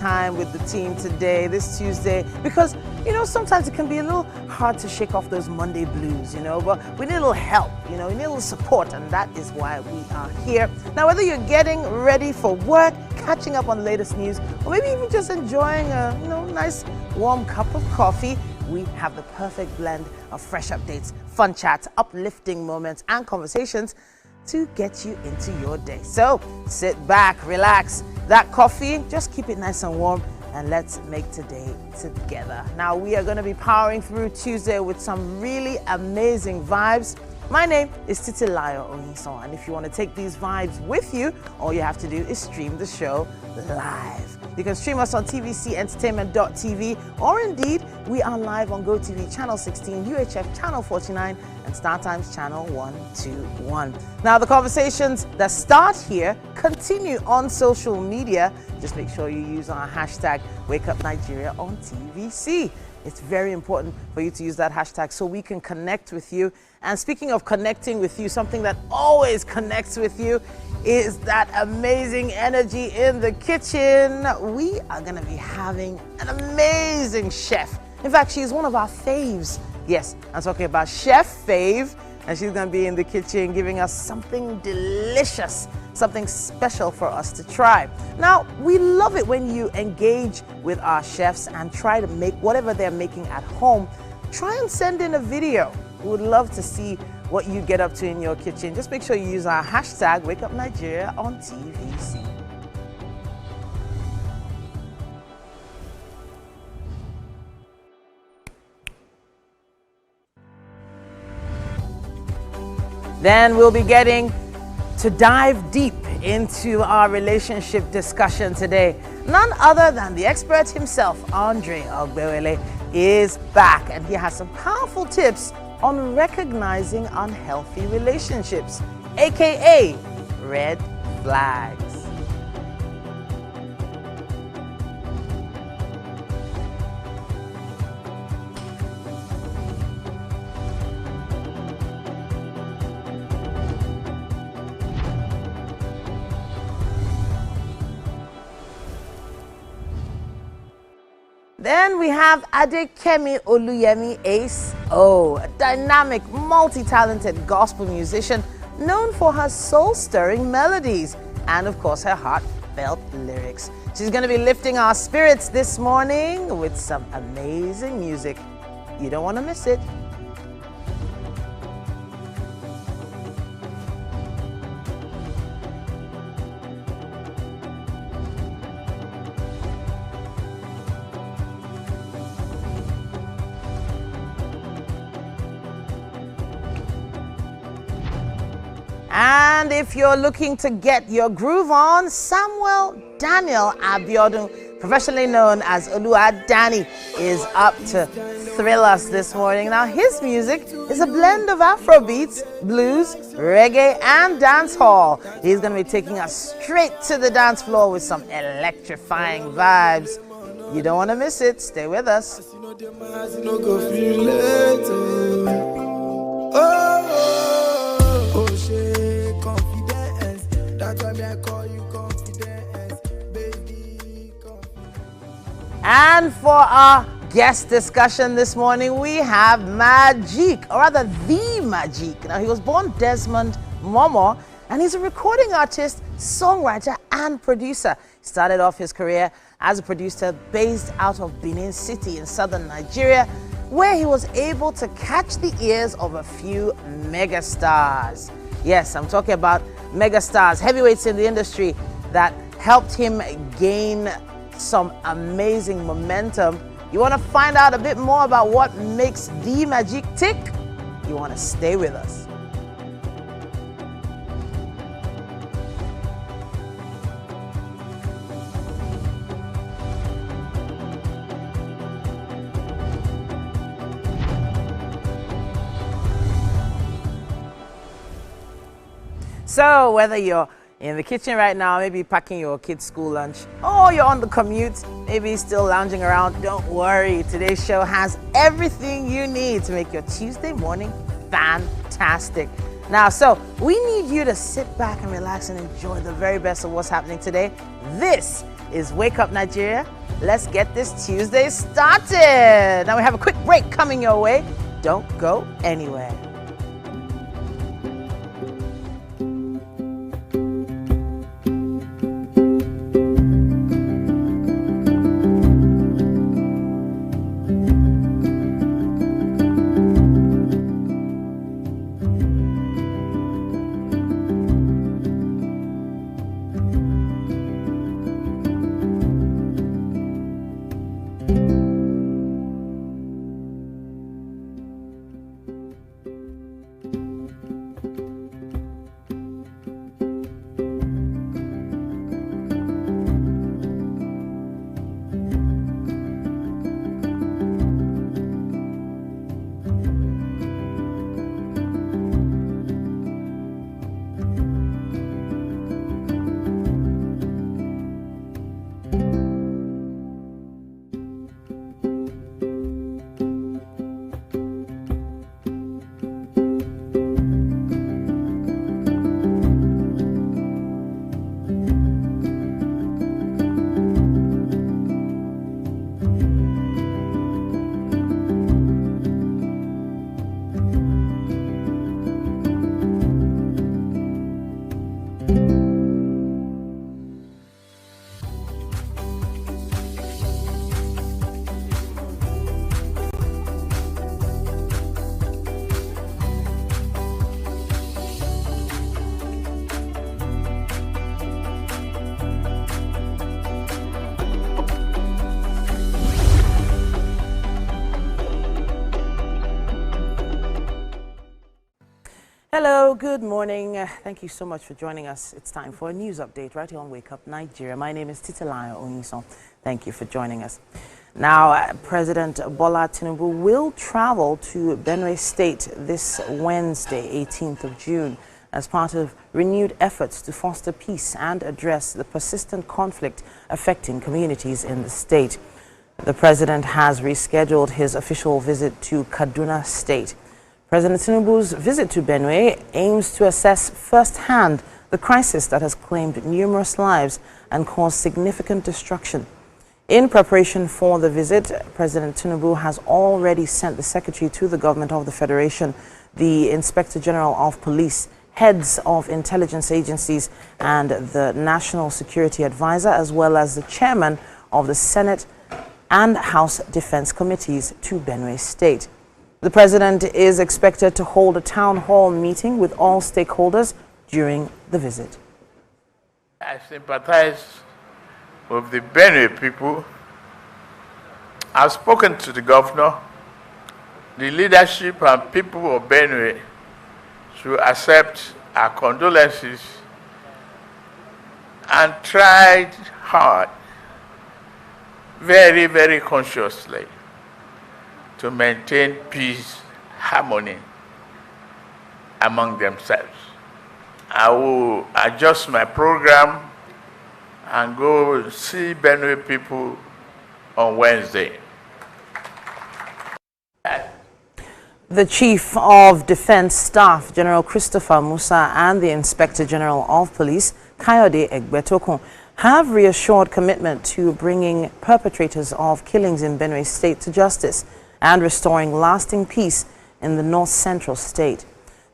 time with the team today, this Tuesday, because, sometimes it can be a little hard to shake off those Monday blues, but we need a little help, we need a little support, and that is why we are here. Now, whether you're getting ready for work, catching up on the latest news, or maybe even just enjoying a, nice warm cup of coffee, we have the perfect blend of fresh updates, fun chats, uplifting moments, and conversations to get you into your day. So sit back, relax, that coffee, just keep it nice and warm, and let's make today together. Now, we are going to be powering through Tuesday with some really amazing vibes. My name is Titilayo Oyinson, and if you want to take these vibes with you, all you have to do is stream the show live. You can stream us on tvcentertainment.tv, or indeed, we are live on GOTV Channel 16, UHF Channel 49, and StarTimes Channel 121. Now, the conversations that start here continue on social media. Just make sure you use our hashtag WakeUpNigeria on TVC. It's very important for you to use that hashtag so we can connect with you. And speaking of connecting with you, something that always connects with you is that amazing energy in the kitchen. We are going to be having an amazing chef. In fact, she's one of our faves. Yes, I'm talking about Chef Fave, and she's going to be in the kitchen giving us something delicious, something special for us to try. Now, we love it when you engage with our chefs and try to make whatever they're making at home. Try and send in a video. We would love to see what you get up to in your kitchen. Just make sure you use our hashtag WakeUpNigeria on TVC. Then we'll be getting to dive deep into our relationship discussion today. None other than the expert himself, Andre Ogbewele, is back, and he has some powerful tips on recognizing unhealthy relationships, aka red flags. Then we have Adekemi Oluyemi Ace O, a dynamic, multi-talented gospel musician known for her soul-stirring melodies and, of course, her heartfelt lyrics. She's going to be lifting our spirits this morning with some amazing music. You don't want to miss it. And if you're looking to get your groove on, Samuel Daniel Abiodun, professionally known as Olua Danny, is up to thrill us this morning. Now, his music is a blend of Afrobeats, blues, reggae, and dancehall. He's going to be taking us straight to the dance floor with some electrifying vibes. You don't want to miss it. Stay with us. And for our guest discussion this morning, we have Magic, or rather the Magic. Now, he was born Desmond Momo, and he's a recording artist, songwriter, and producer. He started off his career as a producer based out of Benin City in southern Nigeria, where he was able to catch the ears of a few megastars. Yes, I'm talking about megastars, heavyweights in the industry that helped him gain some amazing momentum. You want to find out a bit more about what makes the Magic tick? You want to stay with us. So whether you're in the kitchen right now, maybe packing your kids' school lunch, or you're on the commute, maybe still lounging around, don't worry. Today's show has everything you need to make your Tuesday morning fantastic. Now, so we need you to sit back and relax and enjoy the very best of what's happening today. This is Wake Up Nigeria. Let's get this Tuesday started. Now we have a quick break coming your way. Don't go anywhere. Hello, good morning. Thank you so much for joining us. It's time for a news update right here on Wake Up Nigeria. My name is Titilayo Onyison. Thank you for joining us. Now, President Bola Tinubu will travel to Benue State this Wednesday, 18th of June, as part of renewed efforts to foster peace and address the persistent conflict affecting communities in the state. The president has rescheduled his official visit to Kaduna State. President Tinubu's visit to Benue aims to assess firsthand the crisis that has claimed numerous lives and caused significant destruction. In preparation for the visit, President Tinubu has already sent the Secretary to the Government of the Federation, the Inspector General of Police, heads of intelligence agencies, and the National Security Advisor, as well as the Chairman of the Senate and House Defense Committees to Benue State. The president is expected to hold a town hall meeting with all stakeholders during the visit. I sympathize with the Benue people. I've spoken to the governor. The leadership and people of Benue should accept our condolences and tried hard, very, very consciously, to maintain peace, harmony among themselves. I will adjust my program and go see Benue people on Wednesday. The Chief of Defense Staff, General Christopher Musa, and the Inspector General of Police, Kayode Egbetokun, have reassured commitment to bringing perpetrators of killings in Benue State to justice and restoring lasting peace in the north-central state.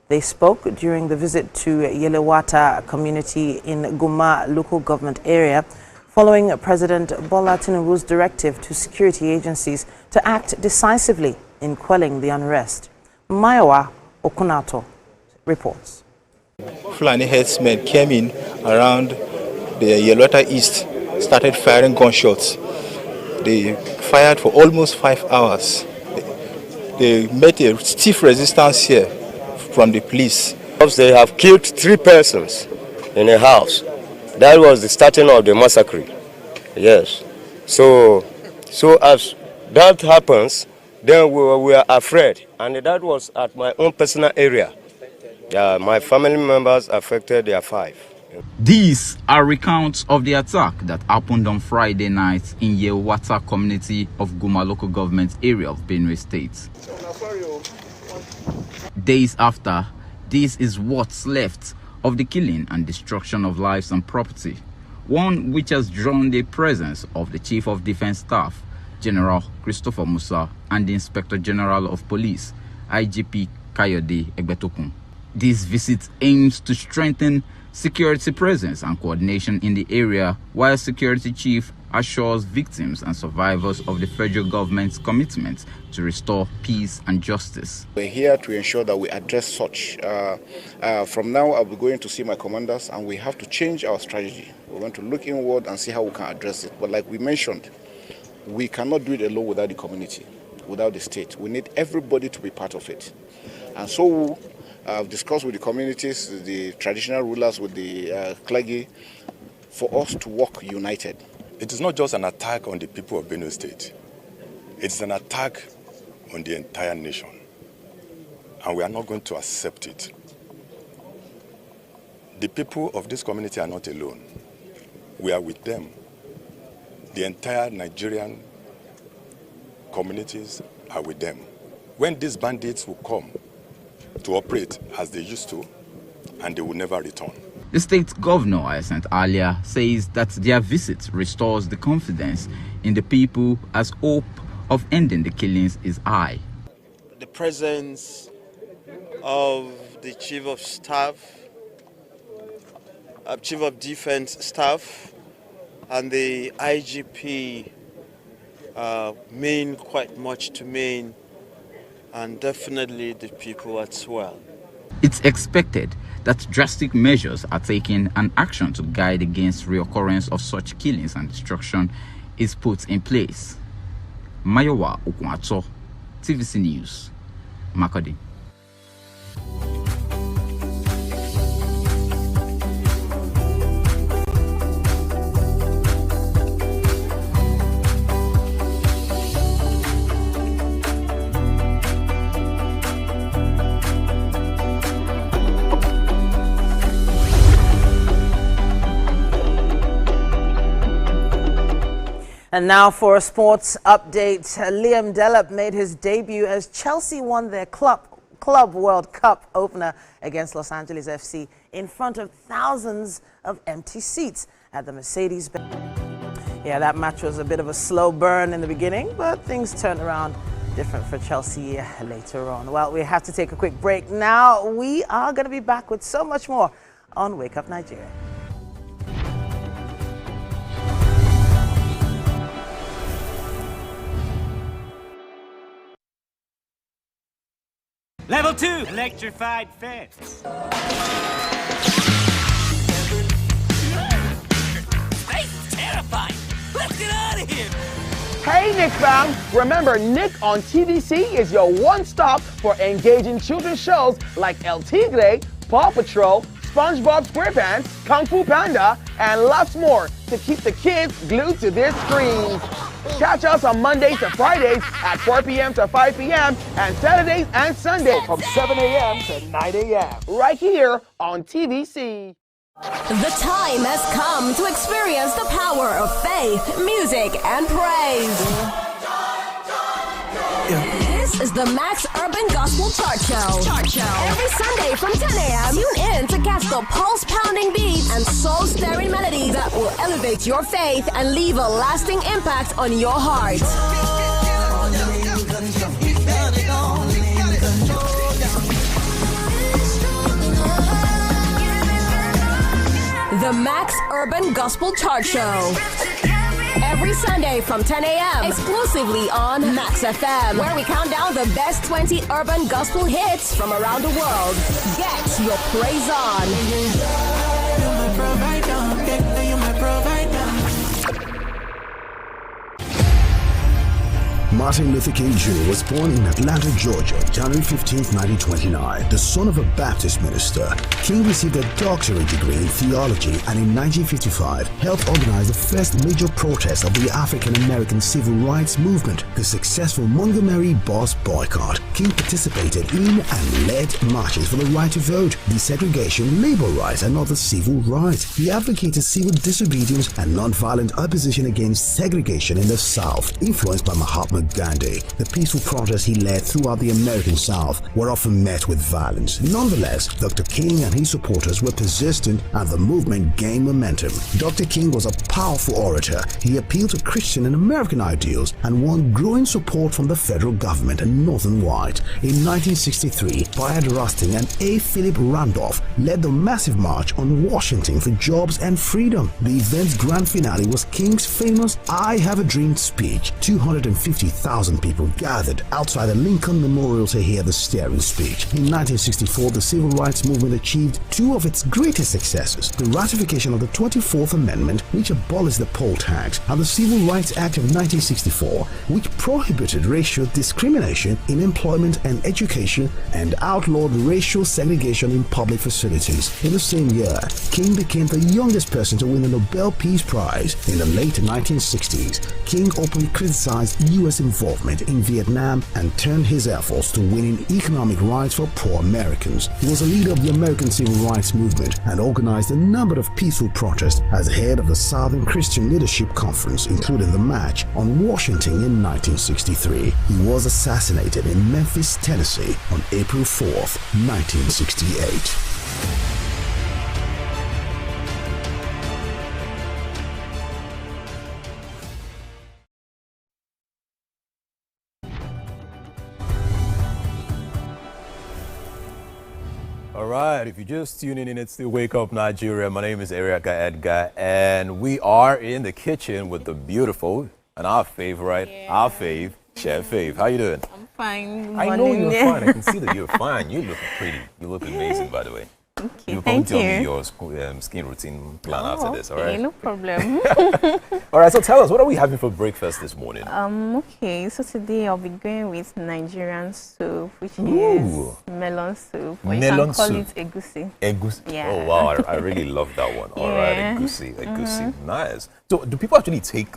They spoke during the visit to Yelewata community in Guma local government area, following President Bola Tinubu's directive to security agencies to act decisively in quelling the unrest. Mayowa Okunato reports. Fulani herdsmen came in around the Yelewata East, started firing gunshots. They fired for almost 5 hours. They met a stiff resistance here from the police. They have killed 3 persons in a house. That was the starting of the massacre. Yes. So as that happens, then we are afraid. And that was at my own personal area. Yeah, my family members affected, there are 5. These are recounts of the attack that happened on Friday night in Yelewata community of Guma local government area of Benue State. Days after, this is what's left of the killing and destruction of lives and property. one which has drawn the presence of the Chief of Defense Staff, General Christopher Musa, and the Inspector General of Police, IGP Kayode Egbetokun. This visit aims to strengthen security presence and coordination in the area, while Security Chief assures victims and survivors of the federal government's commitment to restore peace and justice. We're here to ensure that we address such. From now, I'll be going to see my commanders, and we have to change our strategy. We're going to look inward and see how we can address it. But like we mentioned, we cannot do it alone without the community, without the state. We need everybody to be part of it. And so I've discussed with the communities, the traditional rulers, with the clergy, for us to work united. It is not just an attack on the people of Benue State. It's an attack on the entire nation. And we are not going to accept it. The people of this community are not alone. We are with them. The entire Nigerian communities are with them. When these bandits will come to operate as they used to, and they will never return. The state governor, Hyacinthe Alia, says that their visit restores the confidence in the people as hope of ending the killings is high. The presence of the Chief of Staff, Chief of Defense Staff, and the IGP mean quite much to me, and definitely the people as well. It's expected that drastic measures are taken and action to guide against reoccurrence of such killings and destruction is put in place. Mayowa Okunwato, TVC News, Makodi. And now for a sports update. Liam Delap made his debut as Chelsea won their Club World Cup opener against Los Angeles FC in front of thousands of empty seats at the Mercedes-Benz. Yeah, that match was a bit of a slow burn in the beginning, but things turned around different for Chelsea later on. Well, we have to take a quick break now. We are going to be back with so much more on Wake Up Nigeria. Level 2, electrified fence. Space terrifying. Let's get out of here. Hey, Nick fam! Remember, Nick on TVC is your one-stop for engaging children's shows like El Tigre, Paw Patrol, SpongeBob SquarePants, Kung Fu Panda, and lots more to keep the kids glued to their screens. Catch us on Mondays to Fridays at 4 p.m. to 5 p.m. and Saturdays and Sundays from 7 a.m. to 9 a.m. right here on TVC. The time has come to experience the power of faith, music, and praise. This is the Max Urban Gospel Chart Show. Every Sunday from 10 a.m., tune in to catch the pulse-pounding beats and soul-stirring melodies that will elevate your faith and leave a lasting impact on your heart. The Max Urban Gospel Chart Show. Every Sunday from 10 a.m. exclusively on Max FM, where we count down the best 20 urban gospel hits from around the world. Get your praise on. Martin Luther King Jr. was born in Atlanta, Georgia, January 15, 1929. The son of a Baptist minister, King received a doctorate degree in theology and in 1955 helped organize the first major protest of the African American civil rights movement, the successful Montgomery bus boycott. King participated in and led marches for the right to vote, desegregation, labor rights, and other civil rights. He advocated civil disobedience and nonviolent opposition against segregation in the South, influenced by Mahatma Gandhi, the peaceful protests he led throughout the American South were often met with violence. Nonetheless, Dr. King and his supporters were persistent and the movement gained momentum. Dr. King was a powerful orator. He appealed to Christian and American ideals and won growing support from the federal government and Northern White. In 1963, Bayard Rustin and A. Philip Randolph led the massive march on Washington for jobs and freedom. The event's grand finale was King's famous I Have a Dream speech. 250,000 people gathered outside the Lincoln Memorial to hear the stirring speech. In 1964, the Civil Rights Movement achieved two of its greatest successes: the ratification of the 24th Amendment, which abolished the poll tax, and the Civil Rights Act of 1964, which prohibited racial discrimination in employment and education and outlawed racial segregation in public facilities. In the same year, King became the youngest person to win the Nobel Peace Prize. In the late 1960s, King openly criticized U.S. involvement in Vietnam and turned his efforts to winning economic rights for poor Americans. He was a leader of the American Civil Rights Movement and organized a number of peaceful protests as head of the Southern Christian Leadership Conference, including the March on Washington in 1963. He was assassinated in Memphis, Tennessee on April 4th, 1968. All right, if you're just tuning in, it's still Wake Up Nigeria. My name is Erica Edgar, and we are in the kitchen with the beautiful and our fave, Chef Fave. How you doing? I'm fine. I know you're fine. I can see that you're fine. You look pretty. You look amazing, by the way. Okay, you thank tell you. me your skin routine plan after this, all right? No problem. All right, so tell us, what are we having for breakfast this morning? Okay, so today I'll be going with Nigerian soup, which is melon soup. Or Melon you can call soup. it egusi. Egusi. Yeah. Oh, wow. I really love that one. All right, Yeah. egusi. Nice. So do people actually take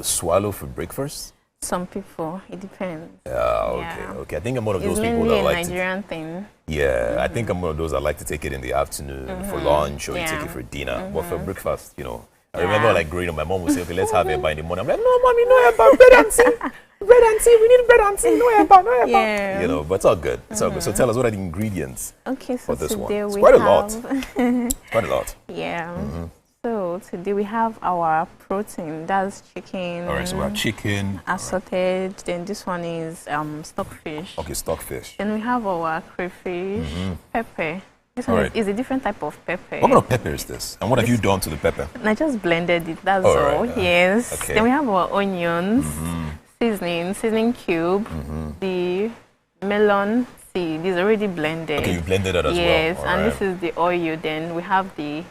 swallow for breakfast? Some people, it depends. Okay. I think I'm one of those It's people mainly that a like Nigerian thing. Yeah, I think I'm one of those that like to take it in the afternoon for lunch, or you take it for dinner. But for breakfast, I remember like growing up, my mom would say, okay, let's have eba in the morning. I'm like, no, mommy, no eba, bread and tea. Bread and tea, we need bread and tea, no eba, no eba. Yeah. But it's all good. It's all good. So tell us, what are the ingredients for this one? today It's we quite a have lot. It's quite a lot. Yeah. So today we have our protein, that's chicken. All right, so we have chicken. Assorted. Then this one is stockfish. Okay, stockfish. Then we have our crayfish, pepper. This All one right. is a different type of pepper. What kind of pepper is this? And what have you done to the pepper? I just blended it, that's All all. right, Yes. okay. Then we have our onions, seasoning cube, the melon seed is already blended. Okay, you blended that as yes, well. and this is the oil. Then we have the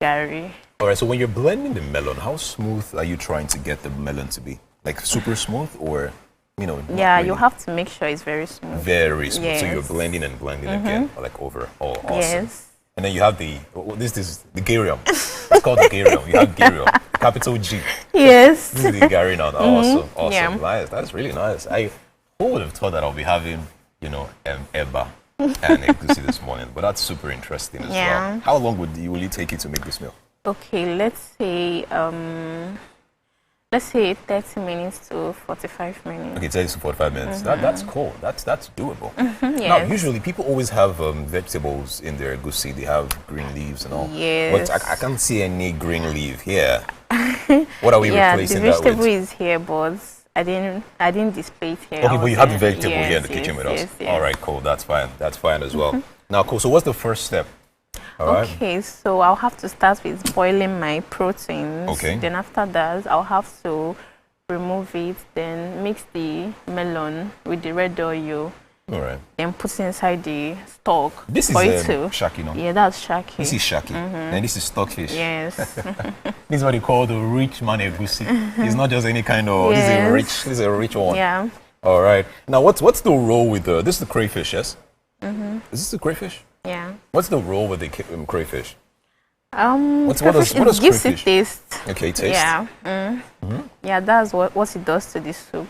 gari. All right, so when you're blending the melon, how smooth are you trying to get the melon to be? Like super smooth, or, not Yeah, really? you have to make sure it's very smooth. Very smooth. Yes. So you're blending and blending again, like over. Oh, awesome. Yes. And then you have this is the garium. It's called the garium. You have garium, capital G. Yes. This is the gari now. Awesome. Yeah. Nice. That's really nice. Who would have thought that I'll be having, eba and egusi this morning? But that's super interesting as well. How long will you take it to make this meal? Okay, let's say 30 minutes to 45 minutes. Okay, 30 to 45 minutes. That's cool. That's doable. Yes. Now, usually people always have vegetables in their egusi. They have green leaves and all. Yes. But I can't see any green leaf here. What are we replacing the that vegetable with? is here, but I didn't display it here. Okay, but you have the vegetable here in the Yes, kitchen with yes, us. yes. All right, cool. That's fine. That's fine as well. Now, cool. So what's the first step? All right. Okay, so I'll have to start with boiling my proteins. Okay. Then after that, I'll have to remove it, then mix the melon with the red oil. All right. Then put it inside the stock. This is for it to- shaki, no? Yeah, that's shaki. This is shaki. And this is stockfish. Yes. This is what they call the rich man egusi. It's not just any kind of. Yes. This is a rich one. Yeah. All right. Now, what's the roll with this is the crayfish? Yes. Is this the crayfish? Yeah. What's the roll with the crayfish? What does it gives crayfish? it taste. Okay, taste. Yeah. Yeah, that's what it does to the soup.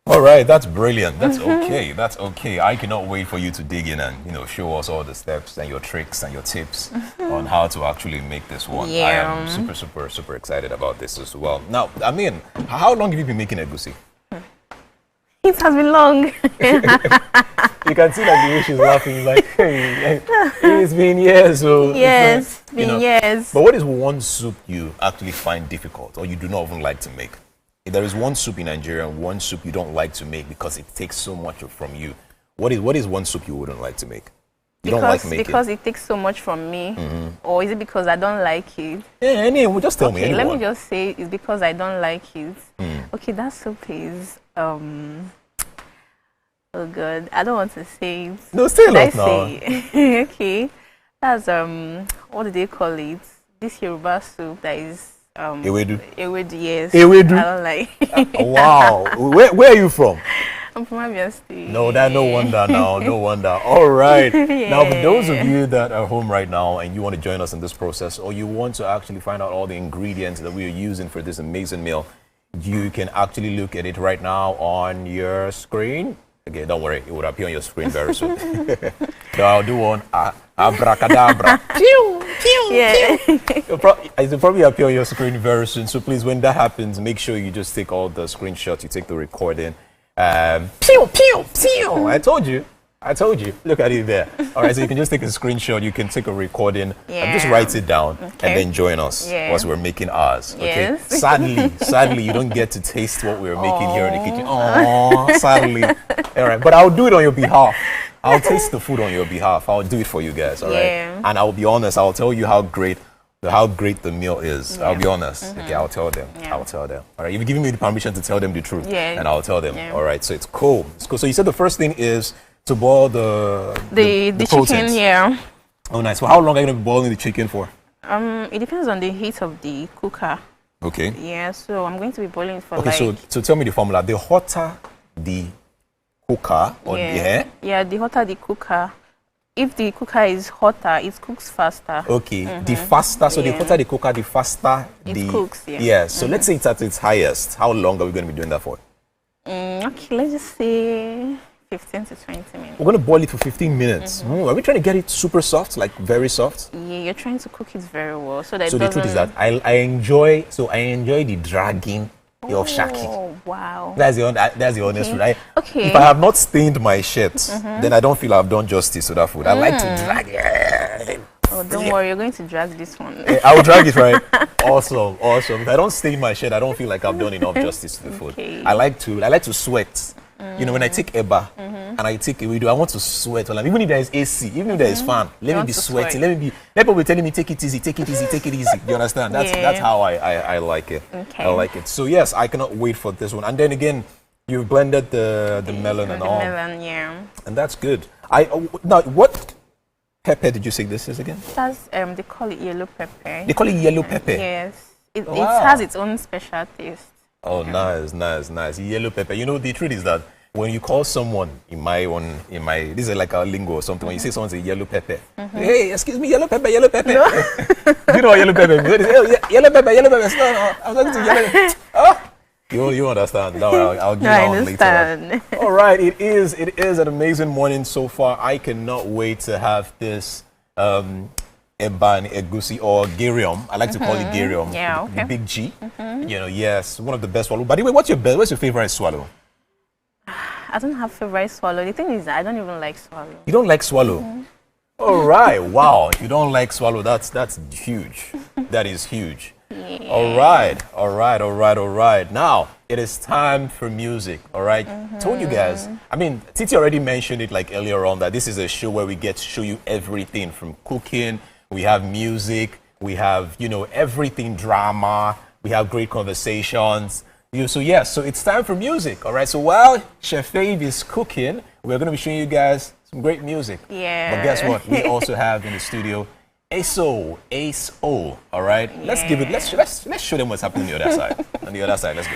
All right, that's brilliant. That's okay. That's okay. I cannot wait for you to dig in and show us all the steps and your tricks and your tips on how to actually make this one. Yeah. I am super excited about this as well. Now, I mean, how long have you been making egusi? It has been long. You can see that the way she's laughing, like, hey, it's been years. So yes, it's been years. But what is one soup you actually find difficult or you do not even like to make? If there is one soup in Nigeria and one soup you don't like to make because it takes so much from you, what is one soup you wouldn't like to make? You don't like making? Because it takes so much from me, or is it because I don't like it? Yeah, anyway, just tell me. Let me just say it's because I don't like it. Okay, that soup is oh god, I don't want to say it. No, say it out now. Okay, that's what do they call it? This Yoruba soup that is Ewedu. Ewedu, yes. Ewedu. I don't like. Wow, where are you from? I'm from Abia State. No wonder now, no wonder. All right. Now, for those of you that are home right now and you want to join us in this process, or you want to actually find out all the ingredients that we are using for this amazing meal, you can actually look at it right now on your screen. Okay, don't worry, it would appear on your screen very soon. So I'll do one abracadabra. Pew, pew, yeah. It'll probably appear on your screen very soon. So please, when that happens, make sure you just take all the screenshots, you take the recording. Pew, pew, pew. I told you. Look at it there. All right, so you can just take a screenshot. You can take a recording and just write it down and then join us whilst we're making ours. Okay. Yes. Sadly, you don't get to taste what we're making here in the kitchen. Oh, sadly. All right, but I'll do it on your behalf. I'll taste the food on your behalf. I'll do it for you guys. All right. And I'll be honest. I'll tell you how great the meal is. I'll be honest. Okay, I'll tell them. I'll tell them. All right, you've given me the permission to tell them the truth. And I'll tell them. All right, so it's cool. It's cool. So you said the first thing is to boil the chicken, yeah. Oh, nice. So how long are you going to be boiling the chicken for? It depends on the heat of the cooker. Okay. Yeah, so I'm going to be boiling it for so tell me the formula. The hotter the cooker, or the hotter the cooker. If the cooker is hotter, it cooks faster. Okay, the faster, so the hotter the cooker, the faster it cooks, so let's say it's at its highest. How long are we going to be doing that for? Okay, let's just say 15 to 20 minutes. We're going to boil it for 15 minutes. Are we trying to get it super soft, like very soft? Yeah, you're trying to cook it very well. So the truth is that I enjoy the dragging of Shaki. Oh, wow. That's the honest truth. Okay. If I have not stained my shirt, then I don't feel I've done justice to that food. I like to drag it. Oh, don't worry, you're going to drag this one. I will drag it, right? Awesome. If I don't stain my shirt, I don't feel like I've done enough justice to the food. I like to sweat. You know, when I take Eba and I take Ewedu, I want to sweat. Even if there is AC, even if there is fan, let me be sweating. Let people be telling me, take it easy. You understand? That's how I like it. Okay. I like it. So yes, I cannot wait for this one. And then again, you've blended the melon and all. The melon, yeah. And that's good. Now, what pepper did you say this is again? That's they call it yellow pepper. They call it yellow pepper. Yes. It has its own special taste. Oh, nice. Yellow pepper. You know, the truth is that when you call someone this is like a lingo or something, when you say someone's a yellow pepper, hey, excuse me, yellow pepper. No. You know what yellow pepper means? Yellow pepper. No, I'm talking to yellow pepper. Oh, you understand. No, I'll give you on later. All right, it is an amazing morning so far. I cannot wait to have this Eban Egusi or Gerium. I like to call it Gerium. Yeah, okay. The big G. You know, yes, one of the best swallow. By the way, what's your favorite swallow? I don't have favorite swallow. The thing is, I don't even like swallow. You don't like swallow? All right. Wow. If you don't like swallow, that's huge. That is huge. Yeah. All right. Now, it is time for music. All right. Told you guys. I mean, Titi already mentioned it like earlier on that this is a show where we get to show you everything from cooking. We have music. We have, everything, drama. We have great conversations. So it's time for music. All right. So while Chef Fave is cooking, we're going to be showing you guys some great music. Yeah. But guess what? We also have in the studio Ace O. All right. Yeah. Let's show them what's happening on the other side. On the other side, let's go.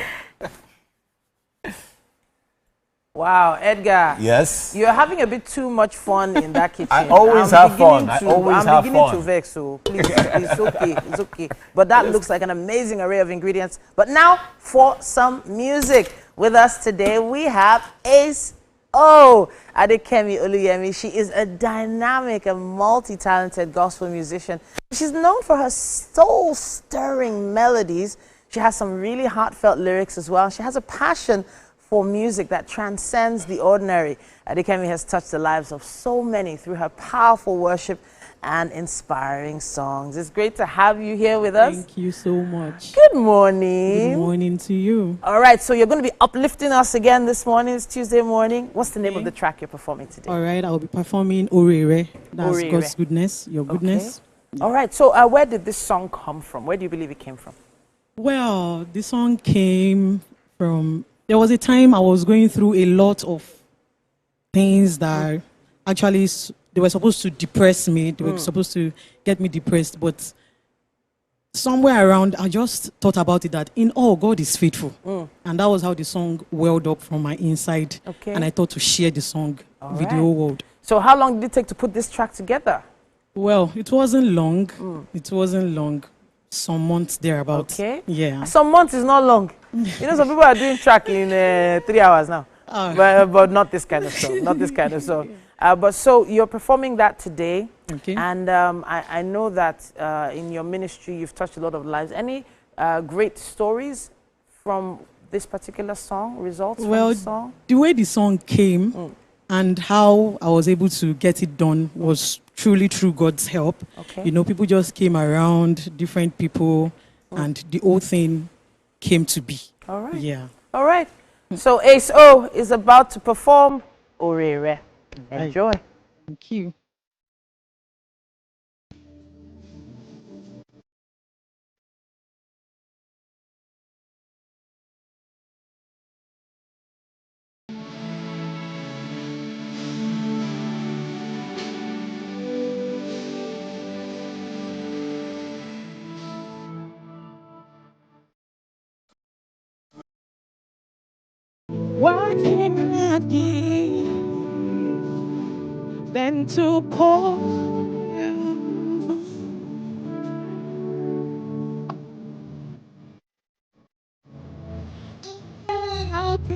Wow, Edgar. Yes. You're having a bit too much fun in that kitchen. I always have fun. I'm beginning to vex, so please, it's okay. But that looks like an amazing array of ingredients. But now for some music. With us today, we have Ace O. Adekemi Oluyemi. She is a dynamic and multi-talented gospel musician. She's known for her soul-stirring melodies. She has some really heartfelt lyrics as well. She has a passion for music that transcends the ordinary. Adekemi has touched the lives of so many through her powerful worship and inspiring songs. It's great to have you here with us. Thank you so much. Good morning. Good morning to you. All right, so you're going to be uplifting us again this morning. It's Tuesday morning. What's the name of the track you're performing today? All right, I'll be performing Orere. That's Orere. God's goodness, your goodness. Okay. All right, so where did this song come from? Where do you believe it came from? Well, the song came from, there was a time I was going through a lot of things that actually, they were supposed to depress me. They were supposed to get me depressed. But somewhere around, I just thought about it that in all, God is faithful. And that was how the song welled up from my inside. Okay. And I thought to share the song with the whole world. So how long did it take to put this track together? Well, it wasn't long. It wasn't long. Some months thereabouts. Okay. Yeah. Some months is not long. You know, some people are doing track in 3 hours now. But not this kind of song. Not this kind of song. But so you're performing that today. Okay. And I know that in your ministry you've touched a lot of lives. Any great stories from this particular song, results from the song? The way the song came and how I was able to get it done was truly through God's help. Okay. You know, people just came around, different people, and the whole thing came to be. All right. Yeah. All right. So Ace O is about to perform Orere. Enjoy. Thank you. What can I give than to pour you? I'll be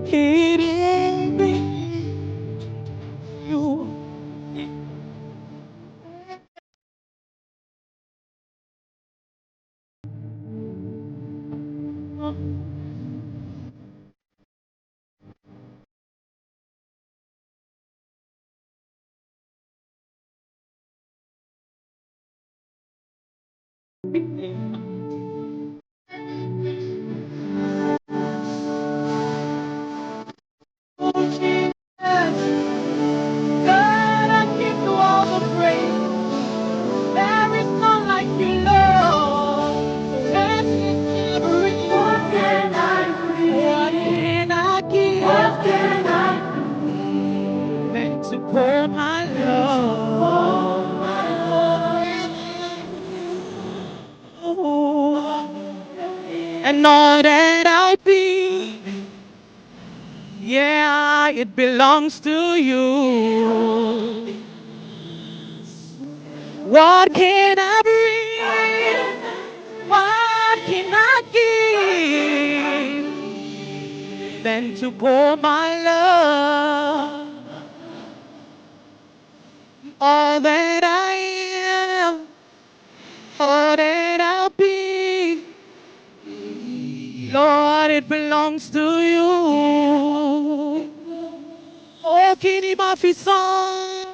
hitting you. God, I give you all the praise. There is none like you, Lord. What can I give? What can I give? Than to pour my love. And all that I be, yeah, it belongs to you. What can I bring? What can I give than to pour my love? All that I am, all that I'll be, Lord, it belongs to you. Oh, Kini Mafison.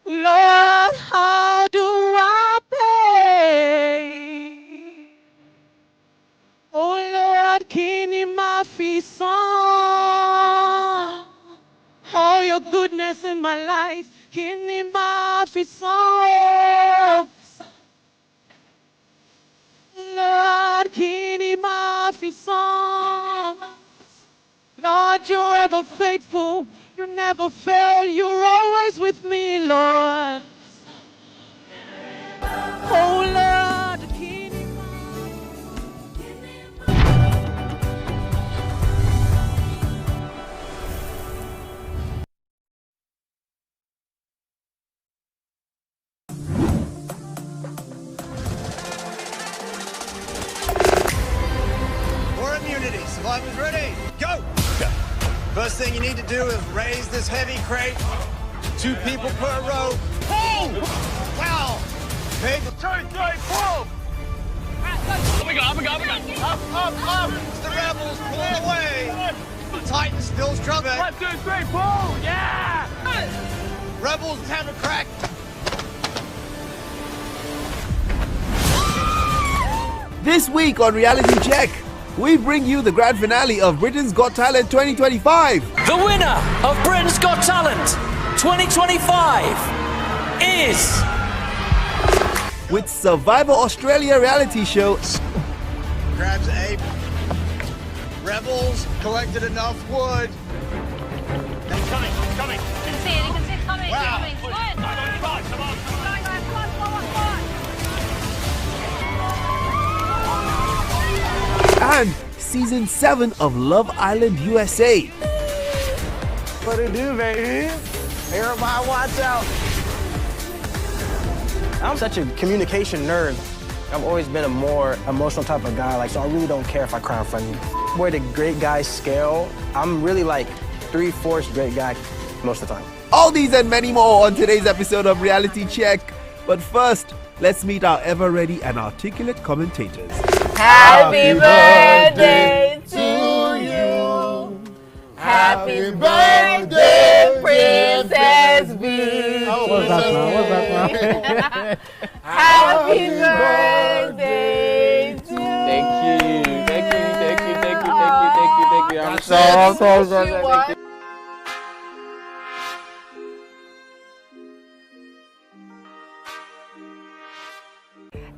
Lord, how do I pay? Oh Lord, Kini Mafison. All your goodness in my life, Kini Mafison. Lord, Kini Mafison. Lord, you're ever faithful. You never fail. You're always with me, Lord. Oh, Lord, Kini War immunity. Survivors ready. Go! First thing you need to do is raise this heavy crate. 2 people per row. Oh! Wow! Okay. 2, 3, 4. Up, up! The rebels pull away. Titans still struggling. 1, 2, 3, pull! Yeah! Rebels have a crack. This week on Reality Check, we bring you the grand finale of Britain's Got Talent 2025. The winner of Britain's Got Talent 2025 is... With Survivor Australia reality show. Grabs A. Rebels collected enough wood. It's coming, it's coming. You can see it, you can see it coming, Wow. it's coming. Good. Come on, come on. And season 7 of Love Island USA. What it do, baby? Everybody watch out. I'm such a communication nerd. I've always been a more emotional type of guy, so I really don't care if I cry in front of you. Where the great guy scale, I'm really like 3/4 great guy most of the time. All these and many more on today's episode of Reality Check. But first, let's meet our ever-ready and articulate commentators. Happy birthday to you. Happy birthday, Princess B. Oh, what's that now? What's that now? Happy birthday to you. Thank you. I'm so sorry.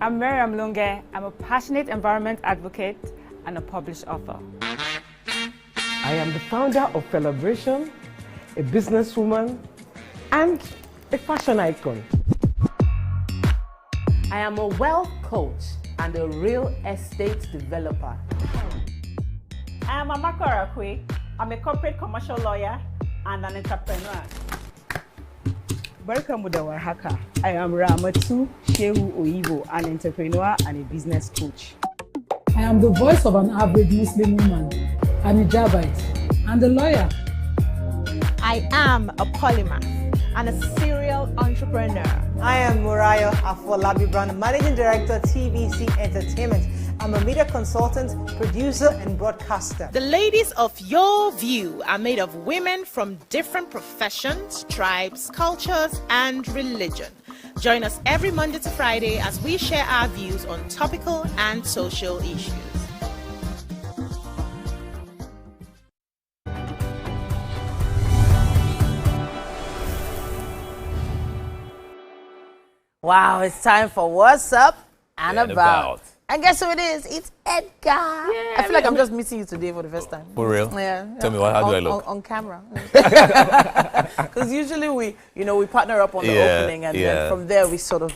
I'm Miriam Lunge. I'm a passionate environment advocate and a published author. I am the founder of Celebration, a businesswoman, and a fashion icon. I am a wealth coach and a real estate developer. I am Amako Arakwe. I'm a corporate commercial lawyer and an entrepreneur. Welcome to our hacker. I am Ramatu Shehu Oivo, an entrepreneur and a business coach. I am the voice of an average Muslim woman, an hijabite, and a lawyer. I am a polymath and a serial entrepreneur. I am Murayo Afolabi Brown, Managing Director, TVC Entertainment. I'm a media consultant, producer, and broadcaster. The ladies of Your View are made of women from different professions, tribes, cultures, and religion. Join us every Monday to Friday as we share our views on topical and social issues. Wow, it's time for What's Up and About. And guess who it is? It's Edgar. I feel like I'm just meeting you today for the first time. For real? Yeah. Tell me, how do I look? On camera. Because usually we partner up on the opening, and then from there we sort of,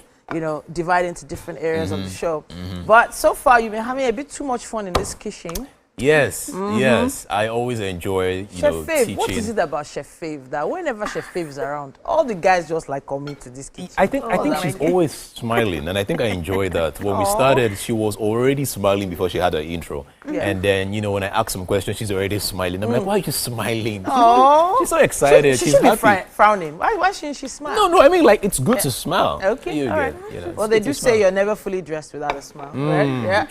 divide into different areas of the show. But so far you've been having a bit too much fun in this kitchen. Yes, yes. I always enjoy, Chef Fave, teaching. what is it about Chef Fave that whenever Chef Fave is around, all the guys just like coming to this kitchen? I think she's always smiling, and I think I enjoy that. When we started, she was already smiling before she had her intro. Yeah. And then, when I ask some questions, she's already smiling. I'm like, why are you smiling? Oh, she's so excited. She she's should happy. be frowning. Why shouldn't she smile? No, I mean, like, it's good to smile. Okay, You all right. get, Well, they do say you're never fully dressed without a smile, right? Yeah.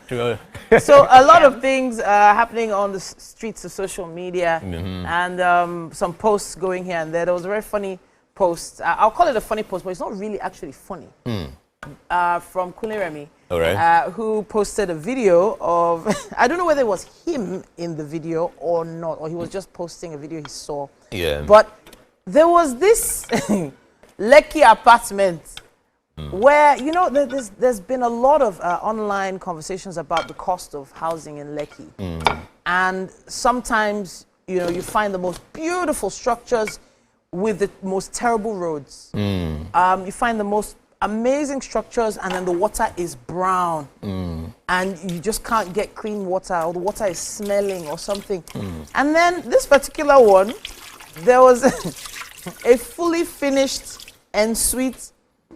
True. So a lot of things happening on the streets of social media, and some posts going here and there. There was a very funny post. I'll call it a funny post, but it's not really actually funny. From Kunle Remy, who posted a video of, I don't know whether it was him in the video or not, or he was just posting a video he saw. Yeah. But there was this Lekki apartment where, there's been a lot of online conversations about the cost of housing in Lekki. And sometimes, you find the most beautiful structures with the most terrible roads. You find the most amazing structures, and then the water is brown. And you just can't get clean water, or the water is smelling or something. And then this particular one, there was a fully finished ensuite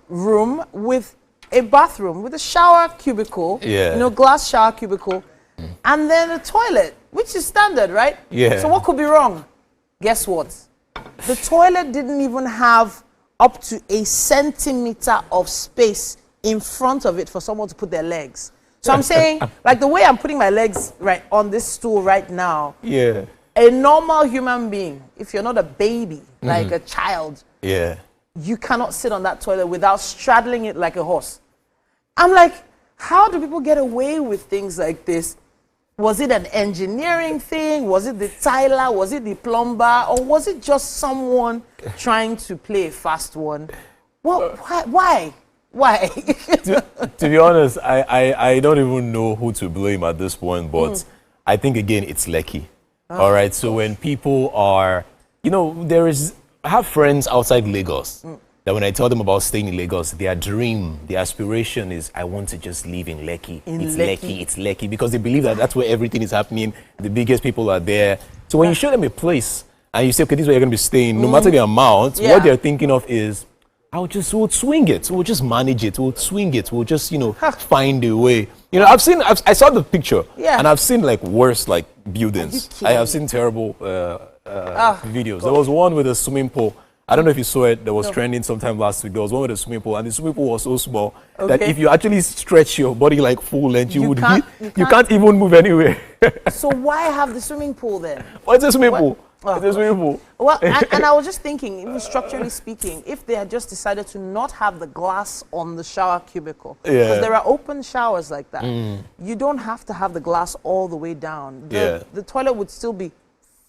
room with a bathroom, with a shower cubicle, glass shower cubicle, and then a toilet, which is standard, right? Yeah. So what could be wrong? Guess what? The toilet didn't even have up to a centimeter of space in front of it for someone to put their legs. So I'm saying, like the way I'm putting my legs right on this stool right now, Yeah. a normal human being, if you're not a baby, like a child, Yeah. you cannot sit on that toilet without straddling it like a horse. I'm like, how do people get away with things like this? Was it an engineering thing? Was it the tiler? Was it the plumber? Or was it just someone trying to play a fast one? Well, why? Why? To be honest, I don't even know who to blame at this point, but I think again it's lucky. All right, so when people are, I have friends outside Lagos that when I tell them about staying in Lagos, their dream, their aspiration is, I want to just live in Lekki. It's Lekki, because they believe that that's where everything is happening. The biggest people are there. So when you show them a place and you say, okay, this is where you're going to be staying, no matter the amount, what they're thinking of is, we'll swing it. We'll just manage it. We'll swing it. We'll just, find a way. I saw the picture and I've seen like worse like buildings. I have seen terrible videos. There was one with a swimming pool. I don't know if you saw it. That was trending sometime last week. There was one with a swimming pool, and the swimming pool was so small that if you actually stretch your body like full length, you can't even move anywhere. So why have the swimming pool then? What's a swimming pool? It's a swimming pool. Well, and I was just thinking, even structurally speaking, if they had just decided to not have the glass on the shower cubicle, because there are open showers like that, you don't have to have the glass all the way down. The toilet would still be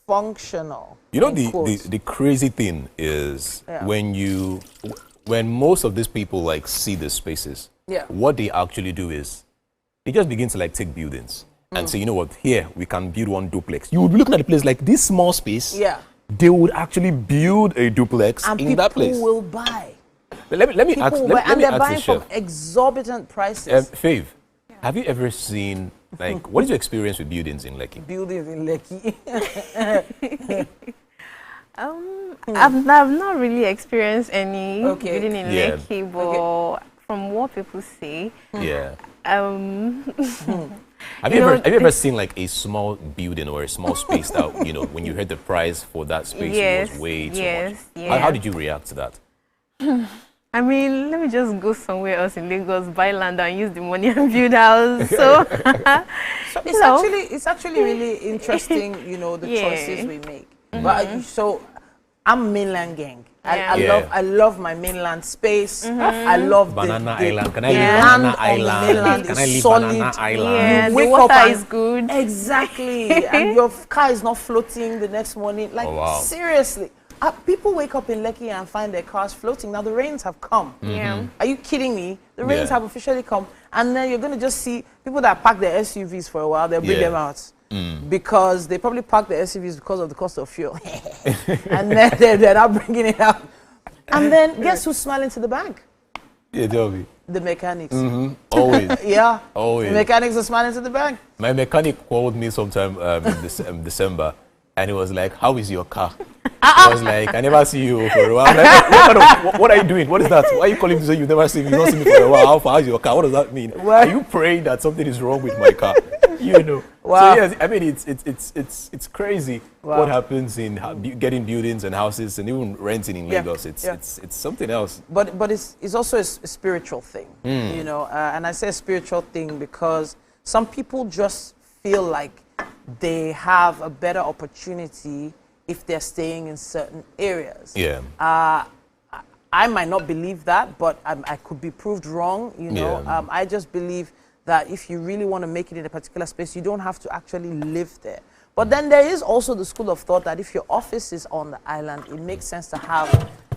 functional. The crazy thing is when most of these people like see the spaces, what they actually do is they just begin to like take buildings and say, you know what, here we can build one duplex. You would be looking at the place like this small space. They would actually build a duplex and in that place. People will buy. Let me ask. And they're buying from exorbitant prices. Fave, have you ever seen, like, what is your experience with buildings in Lekki? Buildings in Lekki. I've not really experienced any building in Lekki, but from what people say, have you ever seen like a small building or a small space that when you heard the price for that space it was way too much? How did you react to that? I mean, let me just go somewhere else in Lagos, buy land and use the money and build house. So, it's actually really interesting, the choices we make. But so I'm mainland gang. I love my mainland space. I love Banana the Island. Can I the leave land Banana on the Island? mainland Can I is leave solid. Banana Island? Yeah, You wake the water up is good. Exactly. And your car is not floating the next morning. Like, seriously. People wake up in Lekki and find their cars floating. Now the rains have come. Are you kidding me? The rains have officially come. And then you're going to just see people that park their SUVs for a while, they'll bring them out. Because they probably park their SUVs because of the cost of fuel. And then they're not bringing it out. And then guess who's smiling to the bank? Yeah, tell me. The mechanics. Always. Always. The mechanics are smiling to the bank. My mechanic called me sometime in December, and he was like, "How is your car?" I was like, "I never see you for a while." I'm like, what are you doing? What is that? Why are you calling me to say you never see me? You don't see me for a while. How far is your car? What does that mean? Are you praying that something is wrong with my car? Wow. So yes, I mean it's crazy what happens in getting buildings and houses and even renting in Lagos. It's something else. But it's also a spiritual thing, and I say a spiritual thing because some people just feel like they have a better opportunity if they're staying in certain areas. I might not believe that, but I could be proved wrong. I just believe that if you really want to make it in a particular space, you don't have to actually live there. But then there is also the school of thought that if your office is on the island, it makes sense to have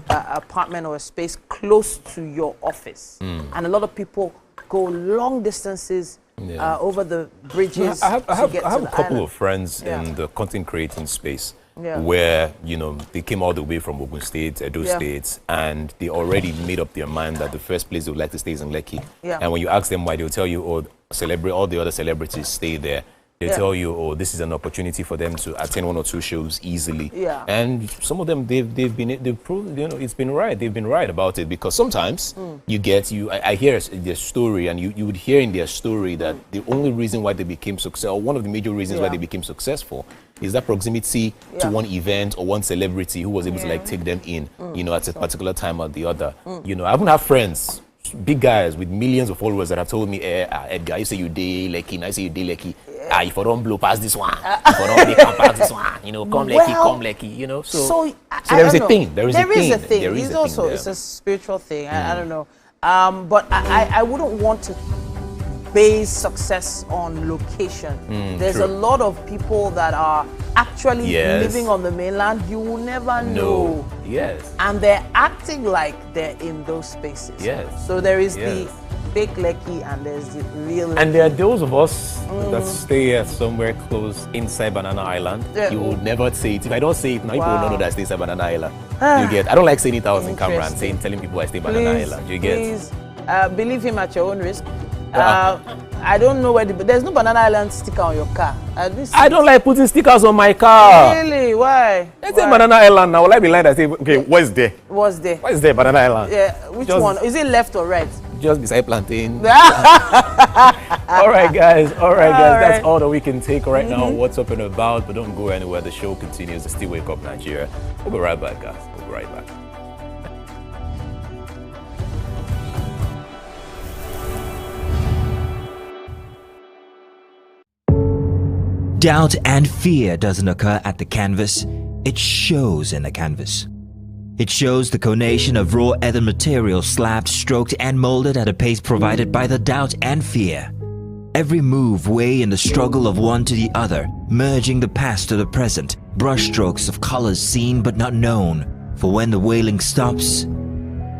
an apartment or a space close to your office. And a lot of people go long distances over the bridges. I have a couple island. of friends in the content creating space where they came all the way from Ogun State, Edo State, and they already made up their mind that the first place they would like to stay is in Lekki. And when you ask them why, they'll tell you, all the other celebrities stay there. They tell you, this is an opportunity for them to attend one or two shows easily. And some of them, they've proved, it's been right. They've been right about it, because sometimes I hear their story, and you would hear in their story that the only reason why they became successful, one of the major reasons why they became successful, is that proximity to one event or one celebrity who was able to like take them in, at a particular time or the other. I even have friends big guys with millions of followers that have told me, Edgar, you say you day lucky, I say you day lucky. If I don't blow past this one, if I don't make past this one, you know, come lucky, you know. So there is a thing. There is a thing. There is also it's a spiritual thing. I don't know. But I wouldn't want to base success on location. There's true. a lot of people that are actually living on the mainland. You will never know. Yes. And they're acting like they're in those spaces. Yes. So there is the fake Lekki and there's the real Lekki. And there are those of us that stay somewhere close inside Banana Island. You will never say it. If I don't say it now, people will not know that I stay inside Banana Island. You get? I don't like saying it out in camera and telling people I stay Banana Island. You get? Please believe him at your own risk. I don't know where but there's no Banana Island sticker on your car. I don't like putting stickers on my car. Really? Why? Let's say Banana Island now. Will I be lying and say, okay, what's there? What's there? What is there, Banana Island? Yeah, which one? Is it left or right? Just beside plantain. All right, guys. That's all that we can take right now. What's up and about? But don't go anywhere. The show continues. The Still Wake Up Nigeria. We'll be right back, guys. We'll be right back. Doubt and fear doesn't occur at the canvas, it shows in the canvas. It shows the conation of raw earthen material slabbed, stroked and molded at a pace provided by the doubt and fear. Every move way in the struggle of one to the other, merging the past to the present, brushstrokes of colors seen but not known. For when the wailing stops,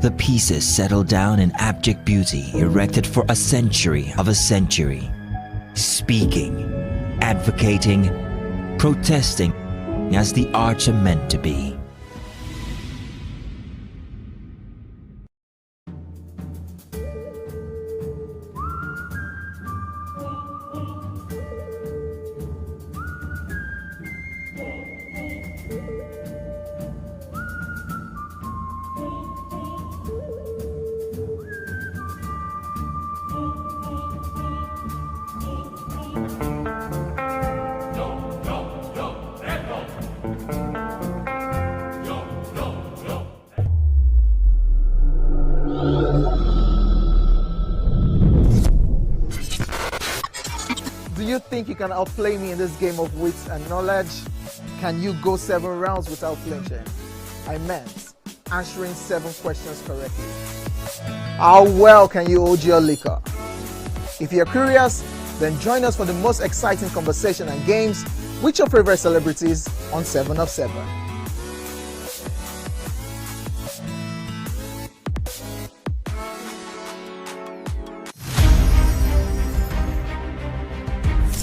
the pieces settle down in abject beauty erected for a century of a century. Speaking, advocating, protesting as the arts are meant to be. Do you think you can outplay me in this game of wits and knowledge? Can you go 7 rounds without flinching? I meant answering 7 questions correctly. How well can you hold your liquor? If you're curious, then join us for the most exciting conversation and games with your favorite celebrities on 7 of 7.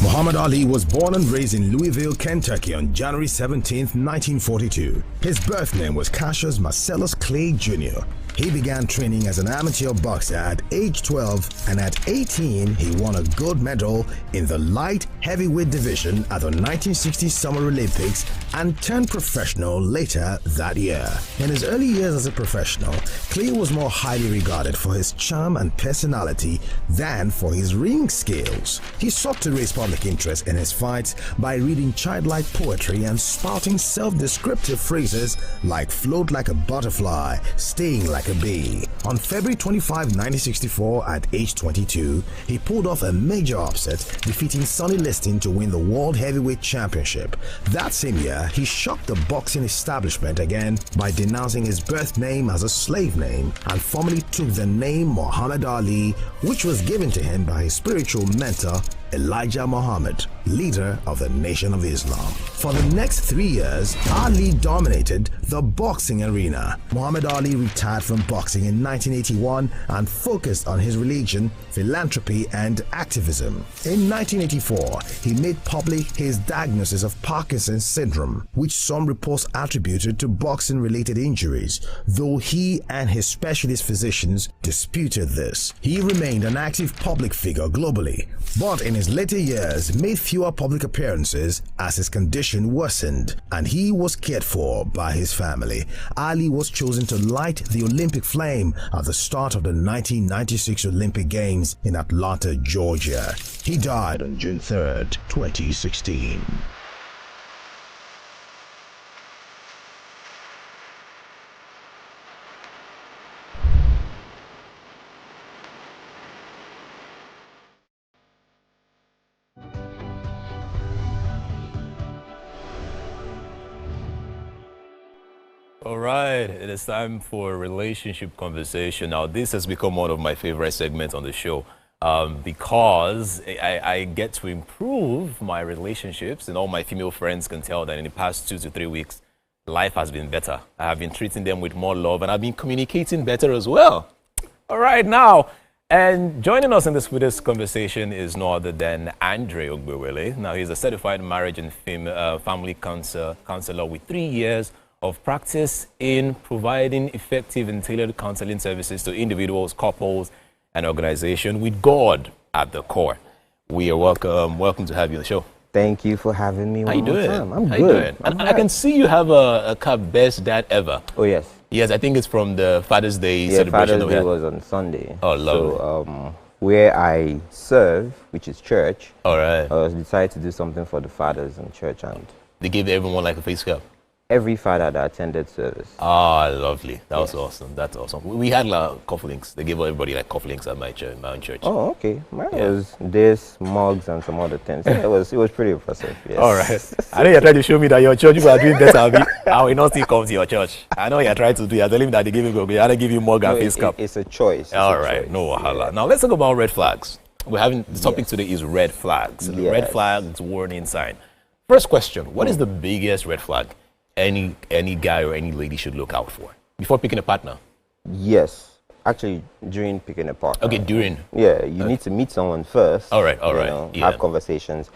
Muhammad Ali was born and raised in Louisville, Kentucky on January 17, 1942. His birth name was Cassius Marcellus Clay Jr. He began training as an amateur boxer at age 12, and at 18 he won a gold medal in the light heavyweight division at the 1960 Summer Olympics and turned professional later that year. In his early years as a professional, Clay was more highly regarded for his charm and personality than for his ring skills. He sought to raise public interest in his fights by reading childlike poetry and spouting self-descriptive phrases like float like a butterfly, sting like a bee. On February 25, 1964, at age 22, he pulled off a major upset, defeating Sonny Liston to win the World Heavyweight Championship. That same year, he shocked the boxing establishment again by denouncing his birth name as a slave name and formally took the name Muhammad Ali, which was given to him by his spiritual mentor Elijah Muhammad, leader of the Nation of Islam. For the next 3 years, Ali dominated the boxing arena. Muhammad Ali retired from boxing in 1981 and focused on his religion, philanthropy, and activism. In 1984, he made public his diagnosis of Parkinson's syndrome, which some reports attributed to boxing-related injuries, though he and his specialist physicians disputed this. He remained an active public figure globally, but in his later years made fewer public appearances as his condition worsened and he was cared for by his family. Ali was chosen to light the Olympic flame at the start of the 1996 Olympic Games in Atlanta, Georgia. He died on June 3rd, 2016. All right, it is time for a relationship conversation. Now, this has become one of my favorite segments on the show because I get to improve my relationships, and all my female friends can tell that in the past 2 to 3 weeks, life has been better. I have been treating them with more love, and I've been communicating better as well. All right, now, and joining us in this conversation is no other than Andre Ogbewele. Now, he's a certified marriage and family counselor with 3 years of practice in providing effective and tailored counseling services to individuals, couples, and organizations with God at the core. We are welcome to have you on the show. Thank you for having me. How you doing? I'm How good. you doing? And I can see you have a cap best dad ever. Oh yes. Yes, I think it's from the Father's Day Yeah, celebration. Father's Day was on Sunday. Oh, lovely. So where I serve, which is church, all right, I decided to do something for the fathers in church, and they gave everyone like a face cap. Every father that attended service. Ah, lovely. That was awesome. That's awesome. We had cufflinks. They gave everybody like cufflinks at my own church. Oh, okay. Mine was this, mugs, and some other things. Yeah, it was pretty impressive. Yes. All right. I know you're trying to show me that your church you are doing better. I will not still come to your church. I know you're trying to do. You're telling me that they give you I don't give you mug and face cap. It's a choice. All right. No wahala. Now let's talk about red flags. We're having the topic today is red flags. Yes. Red flags, warning sign. First question: what is the biggest red flag any guy or any lady should look out for before picking a partner? Yes, actually during picking a partner. Okay, during. Yeah, you need to meet someone first. All right. Have conversations.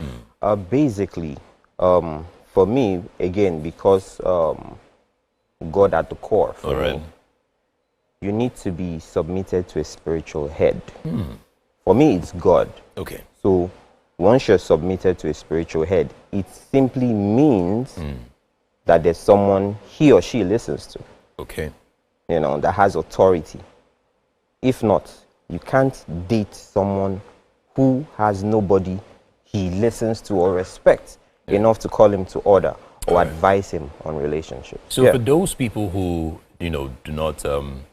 Basically, for me, again, because God at the core for me, you need to be submitted to a spiritual head. For me, it's God. Okay. So once you're submitted to a spiritual head, it simply means that there's someone he or she listens to. Okay. That has authority. If not, you can't date someone who has nobody he listens to or respects enough to call him to order or advise him on relationships. So for those people who, do not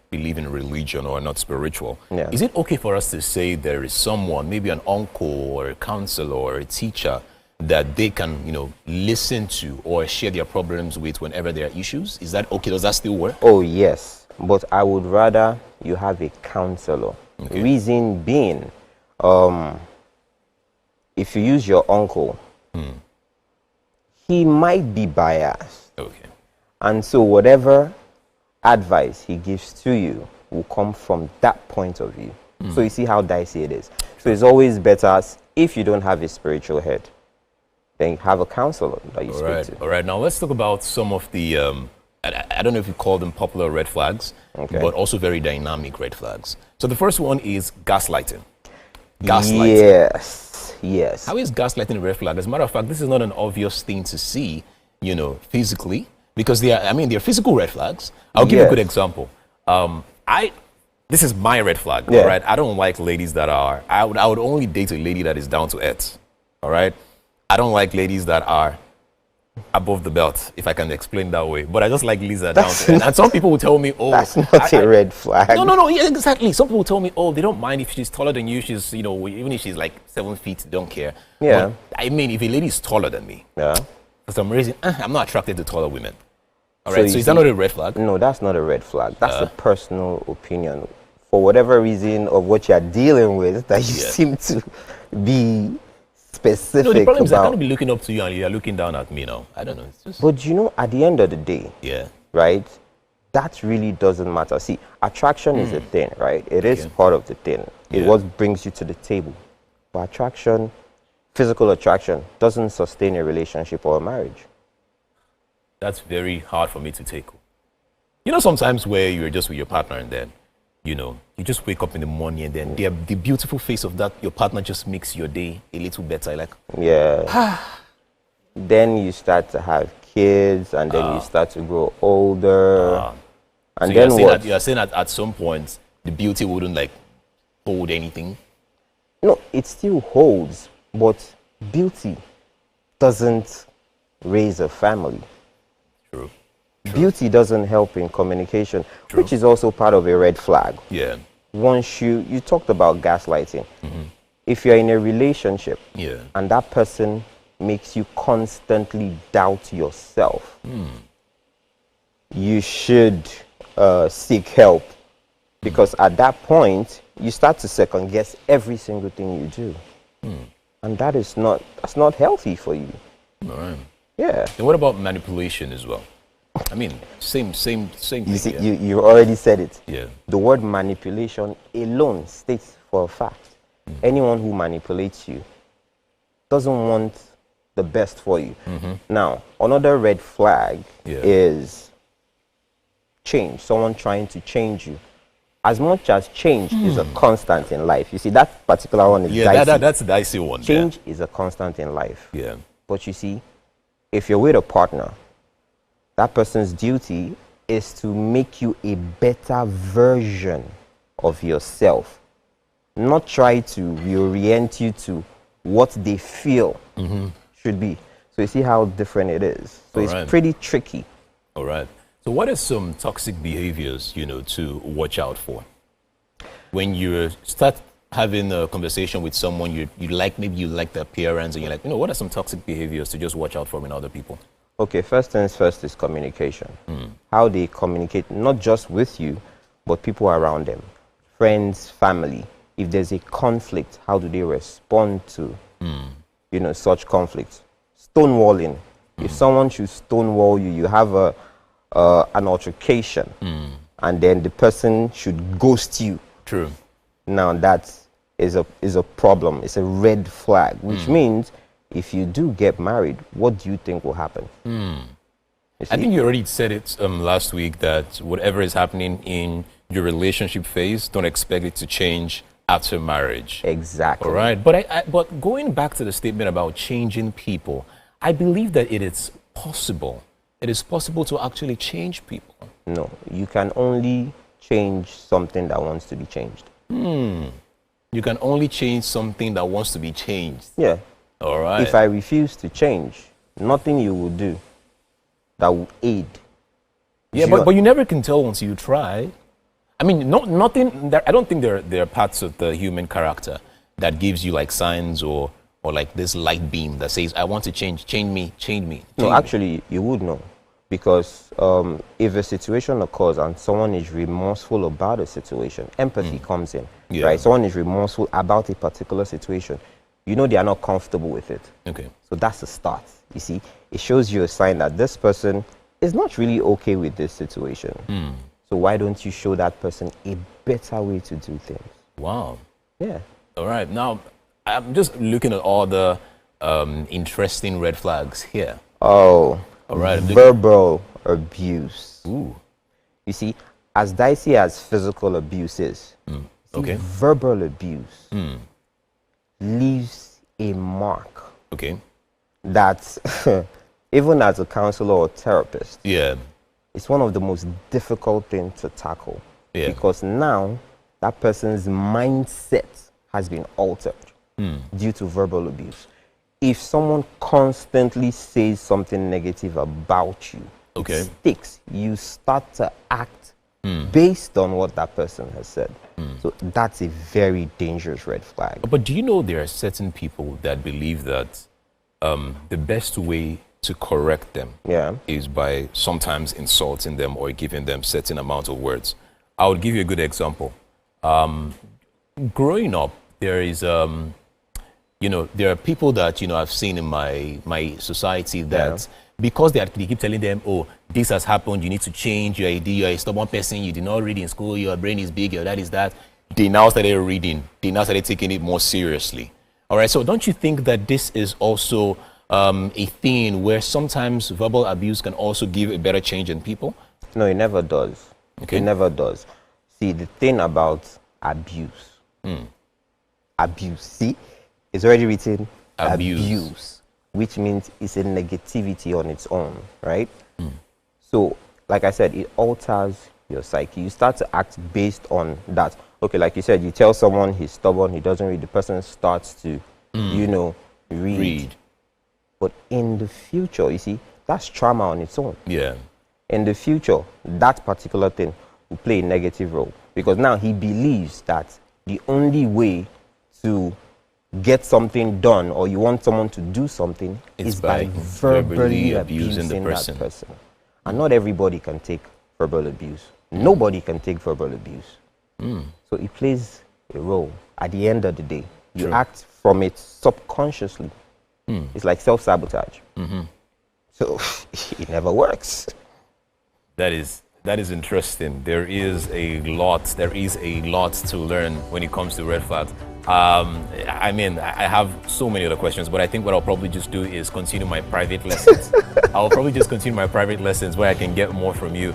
believe in religion or are not spiritual, is it okay for us to say there is someone, maybe an uncle or a counselor or a teacher, that they can, listen to or share their problems with whenever there are issues? Is that okay? Does that still work? Oh, yes. But I would rather you have a counselor. Okay. Reason being, if you use your uncle, he might be biased. Okay. And so whatever advice he gives to you will come from that point of view. So you see how dicey it is. So it's always better if you don't have a spiritual head, then have a counselor that you speak to. All right. Now let's talk about some of the, I don't know if you call them popular red flags, but also very dynamic red flags. So the first one is gaslighting. Gaslighting. Yes. How is gaslighting a red flag? As a matter of fact, this is not an obvious thing to see, physically, because they're physical red flags. I'll give you a good example. This is my red flag, all right? I don't like ladies that are, I would only date a lady that is down to earth, all right? I don't like ladies that are above the belt, if I can explain that way. But I just like ladies that are down to earth. And some people will tell me, oh, that's not a red flag. No, yeah, exactly. Some people tell me, oh, they don't mind if she's taller than you. She's, even if she's like 7 feet, they don't care. Yeah. But, if a lady is taller than me, for some reason, I'm not attracted to taller women. All right, so is that not a red flag? No, that's not a red flag. That's a personal opinion. For whatever reason of what you're dealing with, that you seem to be specific no, the problem is I about. can't be looking up to you and you're looking down at me now. I don't know. It's just... But at the end of the day, right, that really doesn't matter. See, attraction is a thing, right? It is part of the thing. It's what brings you to the table. But attraction, physical attraction, doesn't sustain a relationship or a marriage. That's very hard for me to take. Sometimes where you're just with your partner and then, you just wake up in the morning and then the beautiful face of that your partner just makes your day a little better. Then you start to have kids, and then you start to grow older. And so then what? You're saying that at some point the beauty wouldn't hold anything? No, it still holds, but beauty doesn't raise a family. True. Beauty doesn't help in communication, which is also part of a red flag. Yeah. Once you talked about gaslighting. If you're in a relationship and that person makes you constantly doubt yourself, you should seek help, because at that point you start to second guess every single thing you do, and that's not healthy for you. All right. Yeah. And what about manipulation as well? I mean, same thing. You see, yeah. you already said it. Yeah. The word manipulation alone states for a fact anyone who manipulates you doesn't want the best for you. Now, another red flag is change. Someone trying to change you. As much as change is a constant in life, you see, that particular one is dicey. That's a dicey one. Change is a constant in life. Yeah. But you see, if you're with a partner, that person's duty is to make you a better version of yourself, not try to reorient you to what they feel should be. So you see how different it is. So it's pretty tricky. All right. So what are some toxic behaviors, to watch out for? When you start having a conversation with someone you like, maybe you like the appearance, and you're like, what are some toxic behaviors to just watch out for in other people? Okay, first things first is communication. How they communicate, not just with you, but people around them, friends, family. If there's a conflict, how do they respond to, such conflicts? Stonewalling. If someone should stonewall you, you have an altercation, and then the person should ghost you. True. Now that is a problem. It's a red flag, which means if you do get married, what do you think will happen? I think you already said it last week that whatever is happening in your relationship phase, don't expect it to change after marriage. Exactly. All right. But going back to the statement about changing people, I believe that it is possible. It is possible to actually change people. No, you can only change something that wants to be changed. You can only change something that wants to be changed. Yeah. All right. If I refuse to change, nothing you will do that will aid. Yeah, but you never can tell until you try. I mean, nothing. I don't think there are parts of the human character that gives you like signs or like this light beam that says, I want to change me. No, actually, you would know. Because if a situation occurs and someone is remorseful about a situation, empathy comes in, right? Someone is remorseful about a particular situation. They are not comfortable with it. Okay. So that's a start. You see, it shows you a sign that this person is not really okay with this situation. So why don't you show that person a better way to do things? Wow. Yeah. All right. Now, I'm just looking at all the interesting red flags here. Oh. All right. Verbal abuse. Ooh. You see, as dicey as physical abuse is, okay, verbal abuse leaves a mark. Okay. That even as a counselor or therapist, it's one of the most difficult things to tackle. Yeah. Because now that person's mindset has been altered due to verbal abuse. If someone constantly says something negative about you, it sticks. You start to act based on what that person has said. So that's a very dangerous red flag. But do you know there are certain people that believe that the best way to correct them is by sometimes insulting them or giving them certain amount of words? I would give you a good example. Growing up, there is there are people that I've seen in my society that because they keep telling them, oh, this has happened, you need to change your idea, you're a stubborn person, you did not read in school, your brain is big, your that is that. They now started reading, they now started taking it more seriously. All right, so don't you think that this is also a thing where sometimes verbal abuse can also give a better change in people? No, it never does. Okay. It never does. See, the thing about abuse, see, it's already written abuse, which means it's a negativity on its own, right? So, like I said, it alters your psyche. You start to act based on that. Okay, like you said, you tell someone he's stubborn, he doesn't read, the person starts to, read. But in the future, you see, that's trauma on its own. Yeah. In the future, that particular thing will play a negative role because now he believes that the only way to get something done or you want someone to do something is by verbally abusing the person. And not everybody can take verbal abuse. Nobody can take verbal abuse. So it plays a role. At the end of the day, you act from it subconsciously. It's like self-sabotage. So it never works. That is interesting. There is a lot to learn when it comes to red flags. I mean, I have so many other questions, but I think what I'll probably just do is continue my private lessons. I'll probably just continue my private lessons where I can get more from you.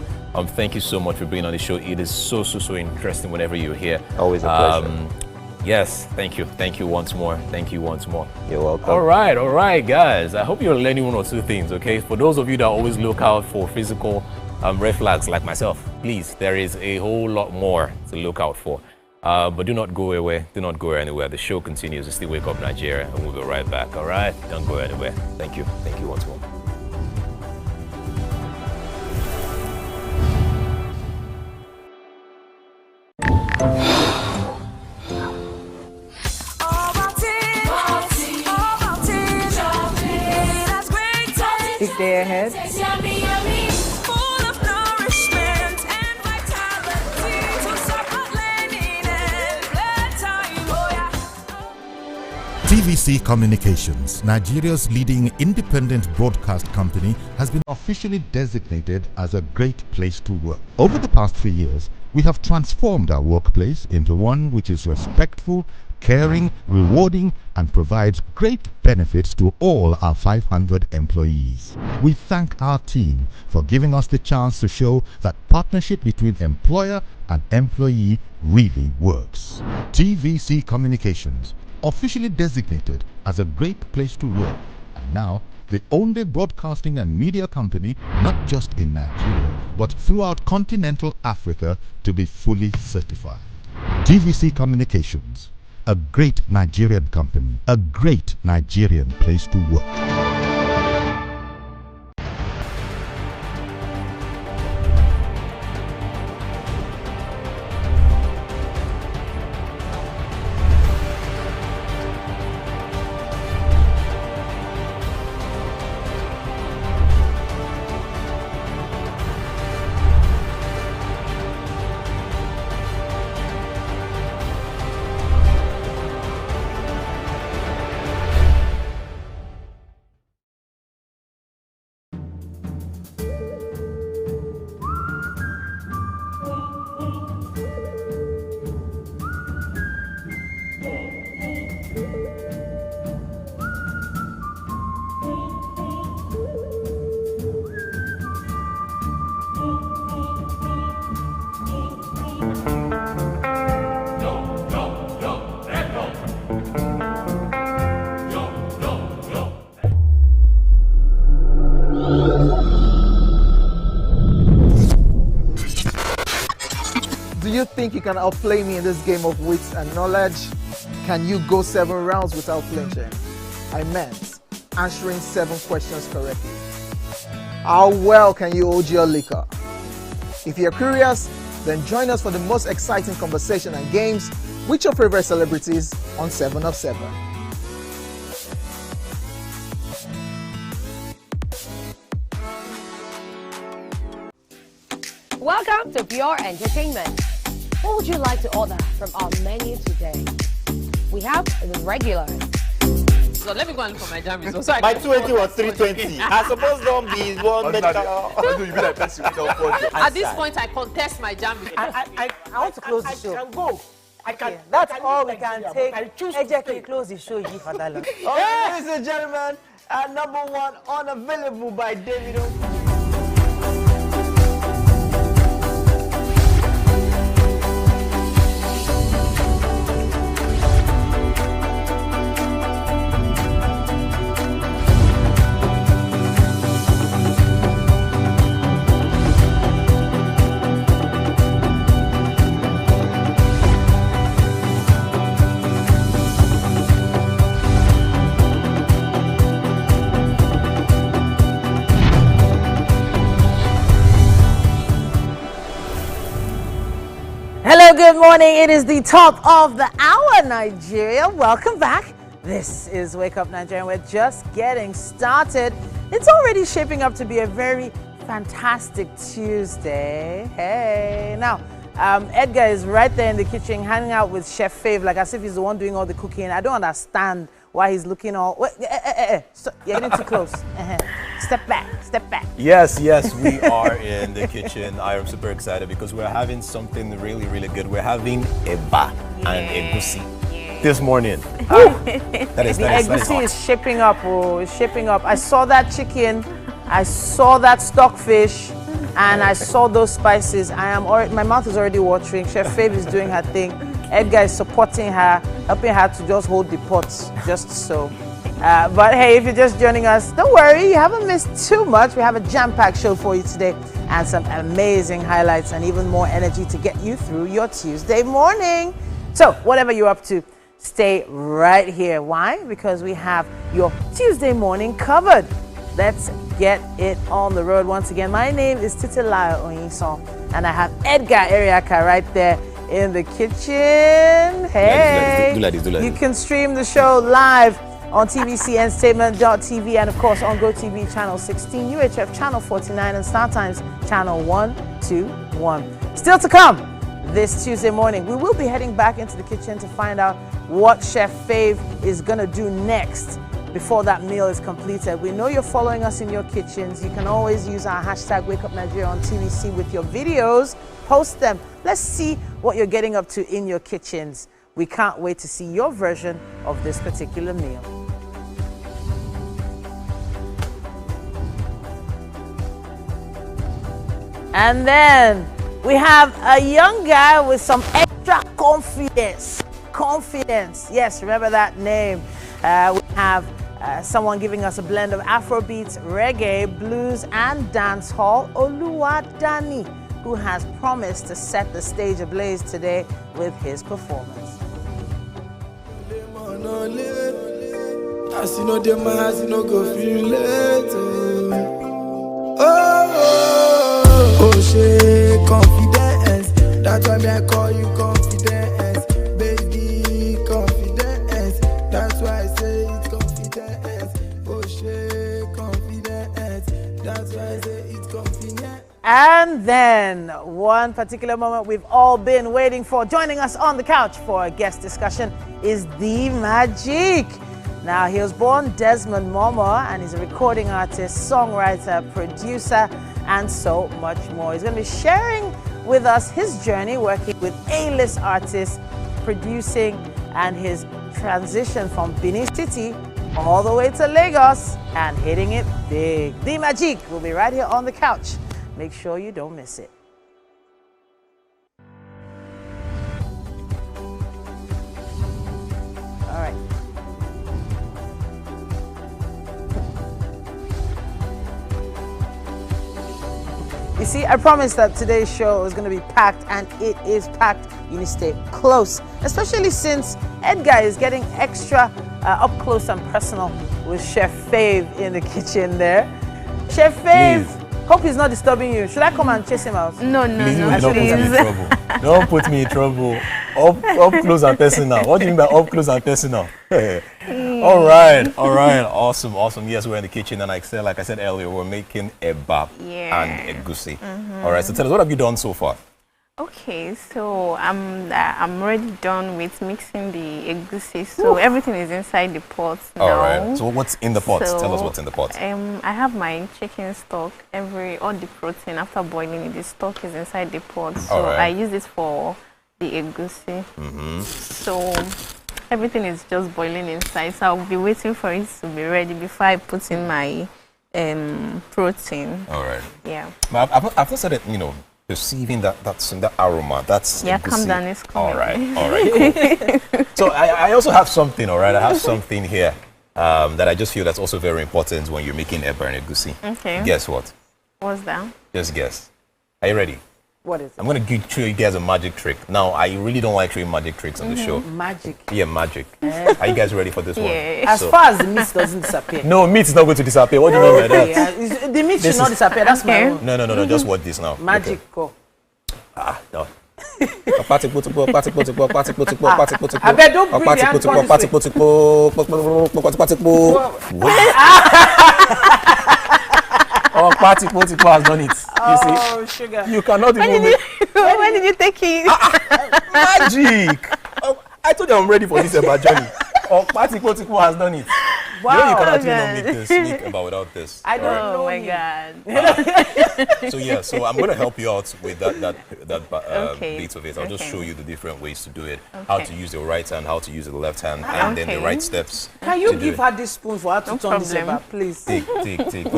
Thank you so much for being on the show. It is so interesting whenever you're here. Always a pleasure. Yes, thank you. Thank you once more. Thank you once more. You're welcome. All right, guys. I hope you're learning one or two things, okay? For those of you that always look out for physical red flags like myself, please, there is a whole lot more to look out for. But do not go away. Do not go anywhere. The show continues. It's still Wake Up Nigeria, and we'll be right back, all right? Don't go anywhere. Thank you. Thank you once more. Big day ahead. TVC Communications, Nigeria's leading independent broadcast company, has been officially designated as a great place to work. Over the past 3 years, we have transformed our workplace into one which is respectful, caring, rewarding, and provides great benefits to all our 500 employees. We thank our team for giving us the chance to show that partnership between employer and employee really works. TVC Communications, officially designated as a great place to work, and now the only broadcasting and media company, not just in Nigeria, but throughout continental Africa, to be fully certified. TVC Communications, a great Nigerian company, a great Nigerian place to work. Do you think you can outplay me in this game of wits and knowledge? Can you go 7 rounds without flinching? I meant answering 7 questions correctly. How well can you hold your liquor? If you're curious, then join us for the most exciting conversation and games with your favorite celebrities on 7 of 7. Welcome to Pure Entertainment. What would you like to order from our menu today? We have the regulars. So let me go and look for my jam. My 280 was 320. I suppose don't be one At this point, I contest my jam. I want to close the show. I can go. I can. That's all we can take. Eje, can you close the show? You for that long. Ladies and gentlemen, at number 1, Unavailable by Davido. Hello, good morning. It is the top of the hour, Nigeria. Welcome back. This is Wake Up Nigeria. We're just getting started. It's already shaping up to be a very fantastic Tuesday. Hey. Now, Edgar is right there in the kitchen hanging out with Chef Fav, like as if he's the one doing all the cooking. I don't understand why he's looking all... Wait, so, you're getting too close. Step back, step back. Yes, we are in the kitchen. I am super excited because we're having something really, really good. We're having eba and egusi this morning. That is the nice. egusi is shaping up. Oh, it's shaping up. I saw that chicken. I saw that stockfish. And I saw those spices. My mouth is already watering. Chef Fav is doing her thing. Edgar is supporting her, helping her to just hold the pots, just so. But hey, if you're just joining us, don't worry, you haven't missed too much. We have a jam-packed show for you today and some amazing highlights and even more energy to get you through your Tuesday morning. So whatever you're up to, stay right here. Why? Because we have your Tuesday morning covered. Let's get it on the road once again. My name is Titilayo Onyison, and I have Edgar Eriaka right there in the kitchen. Hey, do like this. You can stream the show live on tvcentertainment.tv and of course on GOTV channel 16, UHF channel 49, and StarTimes channel 121. Still to come this Tuesday morning, we will be heading back into the kitchen to find out what Chef Fav is gonna do next. Before that meal is completed. We know you're following us in your kitchens. You can always use our hashtag WakeUpNigeria on TVC with your videos. Post them. Let's see what you're getting up to in your kitchens. We can't wait to see your version of this particular meal. And then we have a young guy with some extra confidence. Yes, remember that name. We have someone giving us a blend of Afrobeats, reggae, blues, and dancehall, Oluwadani, who has promised to set the stage ablaze today with his performance. As you know, the man, you know, go feel later. Oh, she confidence. That's why I call you confidence. Baby, confidence. That's why I say it's confidence. Oh, she confidence. That's why I say it's confidence. And then one particular moment we've all been waiting for. Joining us on the couch for a guest discussion is The Magic. Now, he was born Desmond Momo and he's a recording artist, songwriter, producer, and so much more. He's going to be sharing with us his journey working with A-list artists, producing, and his transition from Benin City all the way to Lagos and hitting it big. The Magic will be right here on the couch. Make sure you don't miss it. All right. You see, I promised that today's show is going to be packed, and it is packed. You need to stay close, especially since Edgar is getting extra up close and personal with Chef Fav in the kitchen there. Chef Fav, hope he's not disturbing you. Should I come and chase him out? No, please. Don't put me in trouble. Up close and personal. What do you mean by up close and personal? All right, awesome. Yes, we're in the kitchen, and like I said earlier, we're making eba and egusi. All right, so tell us, what have you done so far? Okay, so I'm already done with mixing the egusi. So everything is inside the pot now. All right. So what's in the pot? Tell us what's in the pot. I have my chicken stock. All the protein after boiling it, the stock is inside the pot. So I use it for the egusi. So everything is just boiling inside. So I'll be waiting for it to be ready before I put in my protein. All right. Yeah. But I've not started, perceiving that aroma. That's calm down, it's coming. All right, cool. So I also have something, all right? I have something here that I just feel that's also very important when you're making eba and egusi. Okay. Guess what? What's that? Just guess. Are you ready? What is it? I'm going to show you guys a magic trick. Now, I really don't like showing magic tricks on the show. Magic? Yeah, magic. Are you guys ready for this one? As far as the meat doesn't disappear. No, meat is not going to disappear. What do you mean by that? The meat should not disappear. That's my own. No. Just watch this now. Magic. No. I bet don't bring the Tipo has done it. You see? Sugar. You cannot even when did you take it? Magic! Oh, I told you I'm ready for this about journey. Tipo has done it. Wow. You know you cannot actually not make this about without this. I don't know. Oh my God. So yeah, so I'm going to help you out with that bit of it. I'll just show you the different ways to do it. How to use the right hand, how to use the left hand, and then the right steps. Can you give her this spoon for her to turn this about, please? Take. What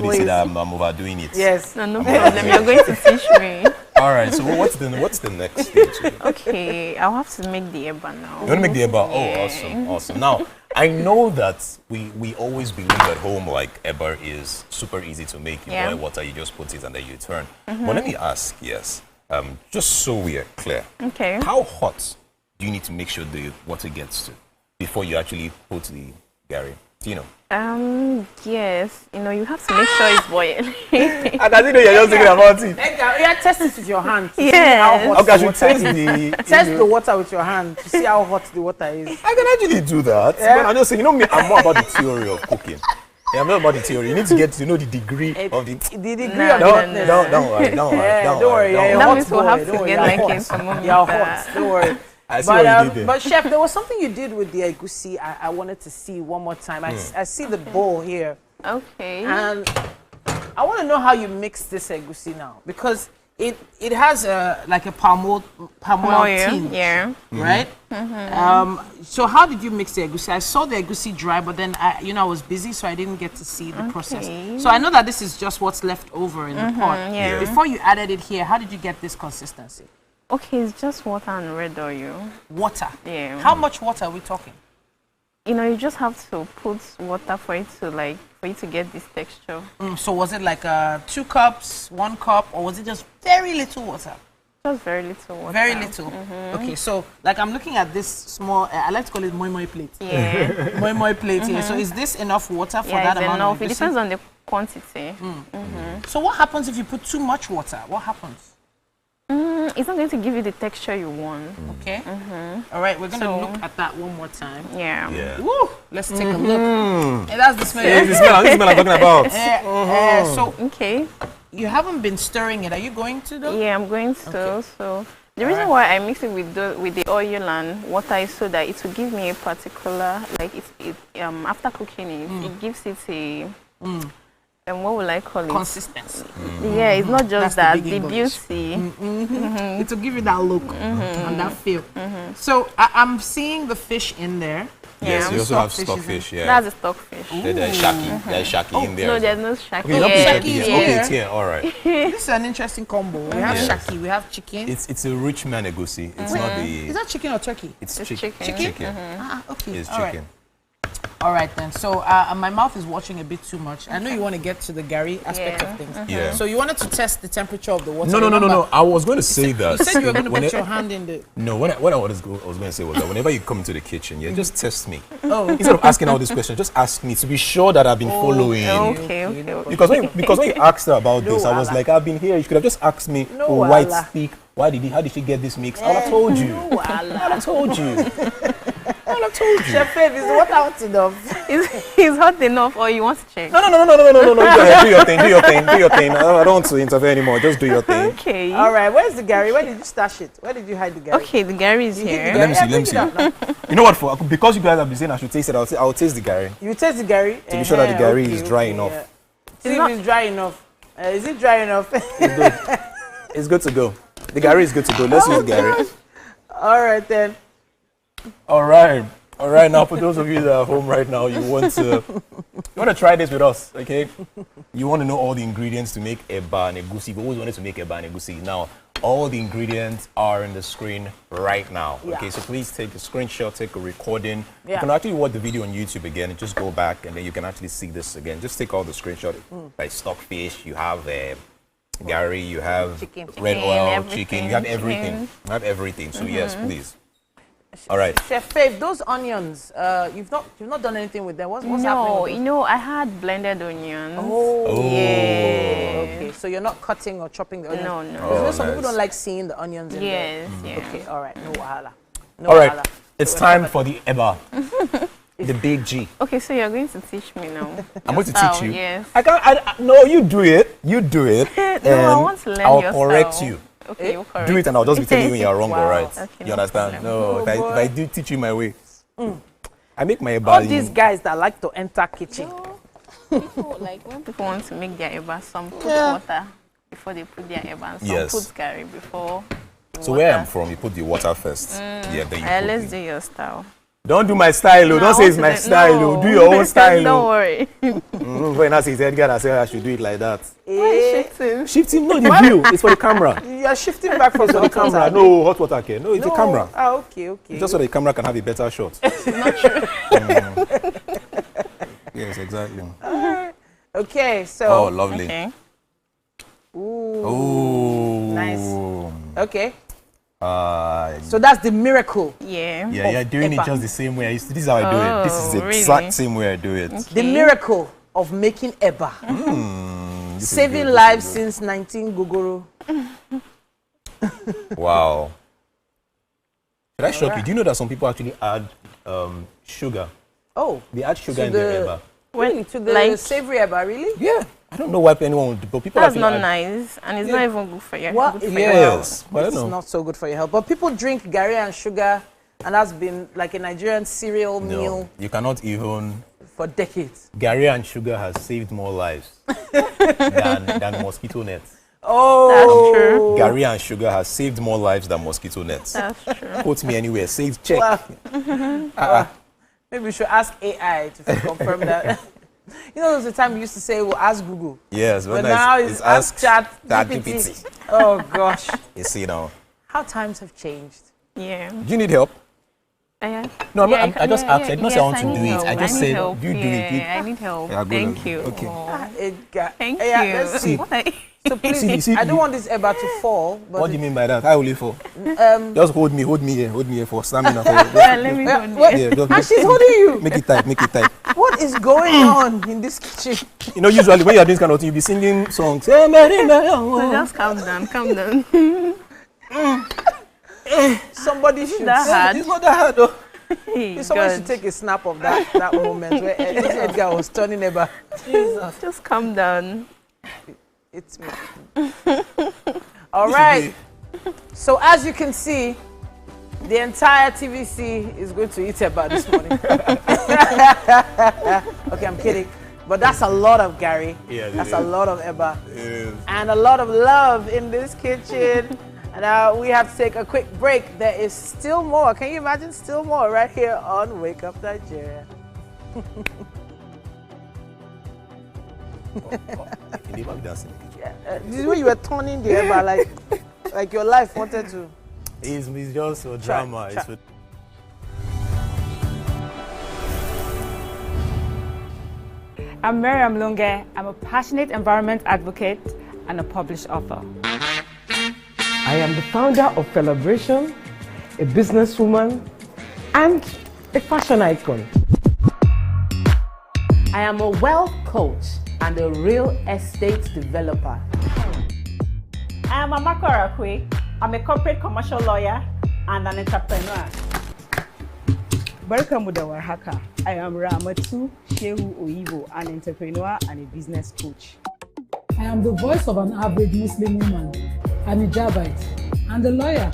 do you say that I'm overdoing it? Yes. No problem. You're going to teach me. All right. So what's the next stage? Okay, I'll have to make the eba now. You want to make the eba? Oh, awesome. Now, I know that we always believe at home like eba is super easy to make. You boil water, you just put it and then you turn. But let me ask, just so we are clear. Okay. How hot do you need to make sure the water gets to before you actually put the gari? Do you know? Yes. You have to make sure it's boiling. And I didn't know you're just thinking about it. Yeah, test it with your hand. Yes. Okay, I should test the water with your hand to see how hot the water is. I can actually do that. But I'm just saying, me, I'm more about the theory of cooking. Yeah, I'm not about the theory. You need to get to know the degree of the degree of the Don't worry. Don't worry. That means we'll have to get like it. You're hot. Don't worry. I see what you did there. But chef, there was something you did with the egusi I wanted to see one more time. I see the bowl here. Okay. And I want to know how you mix this egusi now, because it has like a palm oil tinge, right? So how did you mix the egusi? I saw the egusi dry, but then I was busy, so I didn't get to see the process. So I know that this is just what's left over in the pot. Yeah. Before you added it here, how did you get this consistency? Okay, it's just water and red oil. Water? Yeah. How much water are we talking? You just have to put water for it to get this texture. So was it like 2 cups, 1 cup, or was it just very little water? Just very little water. Very little. Okay, so like I'm looking at this small, I like to call it moi moi plate. Yeah. moi moi plate here. So is this enough water for that amount enough. of It depends on the quantity. So what happens if you put too much water? What happens? It's not going to give you the texture you want. Okay. All right, we're going to look at that one more time. Yeah. Woo! Let's take a look. Hey, that's the smell. This is the smell I'm talking about. So, okay. You haven't been stirring it. Are you going to though? Yeah, I'm going to. Okay. So the reason why I mix it with the oil and water is so that it will give me a particular, like after cooking it, it gives it a and what will I call it? Consistency. Yeah, it's not just that, the beauty. It will give you that look and that feel. So I'm seeing the fish in there. Yes, you also have stockfish. Yeah, that's a stockfish. There's shaki. There's shaki in there. No, there's no shaki. Okay, shaki. Okay, it's here. All right. This is an interesting combo. We have shaki. We have chicken. It's a rich man egusi. It's not the. Is that chicken or turkey? It's chicken. Chicken. Okay. It's chicken. All right then. So my mouth is watching a bit too much. I know you want to get to the gari aspect of things. Yeah. So you wanted to test the temperature of the water. No. I was going to say that. You said you were going to put your hand in the. No, what I was going to say was that whenever you come into the kitchen, just test me. Oh. Instead of asking all these questions, just ask me to be sure that I've been following. Okay. Because when you asked her about this, I was like, I've been here. You could have just asked me. White stick. How did she get this mix? I'll have told you. I'll have told you. Chef Fav, is the water hot enough? Is hot enough, or you want to check? No. Go ahead, do your thing. I don't want to interfere anymore. Just do your thing. Okay. All right. Where's the gari? Where did you stash it? Where did you hide the gari? Okay, the gari is here. Let me see. You know what? Because you guys have been saying I should taste it, I'll taste the gari. You taste the gari to be sure that the gari is dry enough. See if it's dry enough. Is it dry enough? It's good. It's good to go. The gari is good to go. Let's use the gari. All right then. All right. Now, for those of you that are at home right now, you want to try this with us, okay? You want to know all the ingredients to make eba and egusi. You've always wanted to make eba and egusi. Now, all the ingredients are in the screen right now. Okay, so please take a screenshot, take a recording. You can actually watch the video on YouTube again and just go back, and then you can actually see this again. Just take all the screenshots. Like stockfish, you have gari, you have red oil, chicken, you have everything. So yes, please. All right. Chef Fav, those onions, you've not done anything with them. What's happening? No, I had blended onions. Oh. Yeah. Okay, so you're not cutting or chopping the onions. No. Some people don't like seeing the onions in there. Yes. Okay. All right. No wahala. All right. It's time for the eba. The big G. Okay, so you're going to teach me now. I'm going to teach you. Yes. I can't. No, you do it. You do it. No, I want to learn I'll your correct style. you. Okay, you correct. Do it, and I'll just be telling you when you're wrong or right. Okay, You understand? No, if I do teach you my way, I make my All body. these guys that like to enter kitchen. People, like when people want to make their eba, some put water before they put their eba, and some put curry before. So where I'm from, you put the water first. Yeah, then you put Let's do your style. Don't do my style, no, don't say it's my style, no. Do your own style. Don't worry. When I say Edgar, I say I should do it like that. Shift him. No, the view. It's for the camera. You are shifting back from the camera. No, hot water can. No, it's the camera. Ah, okay. Just so the camera can have a better shot. Not true. Yes, exactly. Okay, so. Oh, lovely. Okay. Ooh. Nice. Okay. So that's the miracle. Yeah. Yeah, you're doing it just the same way. This is how I do it. This is the exact same way I do it. Okay. The miracle of making eba. Saving lives since 19 Gogoro. Wow. Should I shock you? Do you know that some people actually add sugar? Oh. They add sugar in their eba. Really? To the savory eba, really? Yeah. I don't know why anyone would, but people That's not nice, and it's not even good for your health. Yes. Well, it's not so good for your health. But people drink gari and sugar, and that's been like a Nigerian cereal meal. You cannot even. For decades. Gari and sugar has saved more lives than mosquito nets. Oh, that's true. Gari and sugar has saved more lives than mosquito nets. That's true. Quote me anywhere. Save check. Well, maybe we should ask AI to confirm that. You know, there was a time we used to say, we'll ask Google. Yes, but now it's ask ChatGPT. Oh, gosh. You see now. How times have changed. Yeah. Do you need help? No, I just asked. I did not say I want to do it. I just said, do you do it? I need help. Yeah, Thank you. Okay. Thank you. Let's see. So please, I don't want this eba to fall. But what do you mean by that? How will it fall? Just hold me here for stamina. Let me hold you. And she's holding you. Make it tight. What is going on in this kitchen? You know, usually when you're doing this kind of thing, you'll be singing songs. So just calm down. Somebody should. It's not that hard though. Someone should take a snap of that moment where Edgar was turning eba. Jesus. Just calm down. It's me. All right. So as you can see, the entire TVC is going to eat eba this morning. Okay, I'm kidding. But that's a lot of gari. Yeah, that's a lot of eba. And a lot of love in this kitchen. And we have to take a quick break. There is still more. Can you imagine still more right here on Wake Up Nigeria? This is when you were turning the eba like your life wanted to. It's just a drama. I'm Miriam Lunge. I'm a passionate environment advocate and a published author. I am the founder of Celebration, a businesswoman, and a fashion icon. I am a wealth coach and a real estate developer. I am Amako Arakwe. I'm a corporate commercial lawyer and an entrepreneur. Barkamu da warhaka. I am Ramatu Shehu Oyibo, an entrepreneur and a business coach. I am the voice of an average Muslim woman, an hijabite, and a lawyer.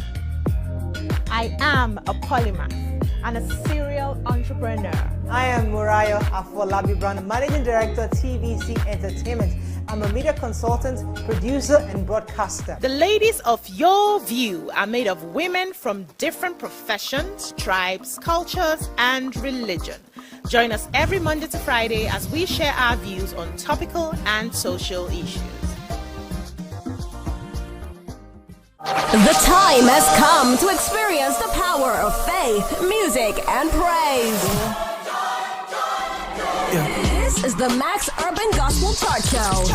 I am a polymath and a serial entrepreneur. I am Murayo Afolabi Brown, Managing Director, TVC Entertainment. I'm a media consultant, producer, and broadcaster. The ladies of your view are made of women from different professions, tribes, cultures, and religion. Join us every Monday to Friday as we share our views on topical and social issues. The time has come to experience the power of faith, music, and praise. This is the Max Urban Gospel Chart Show.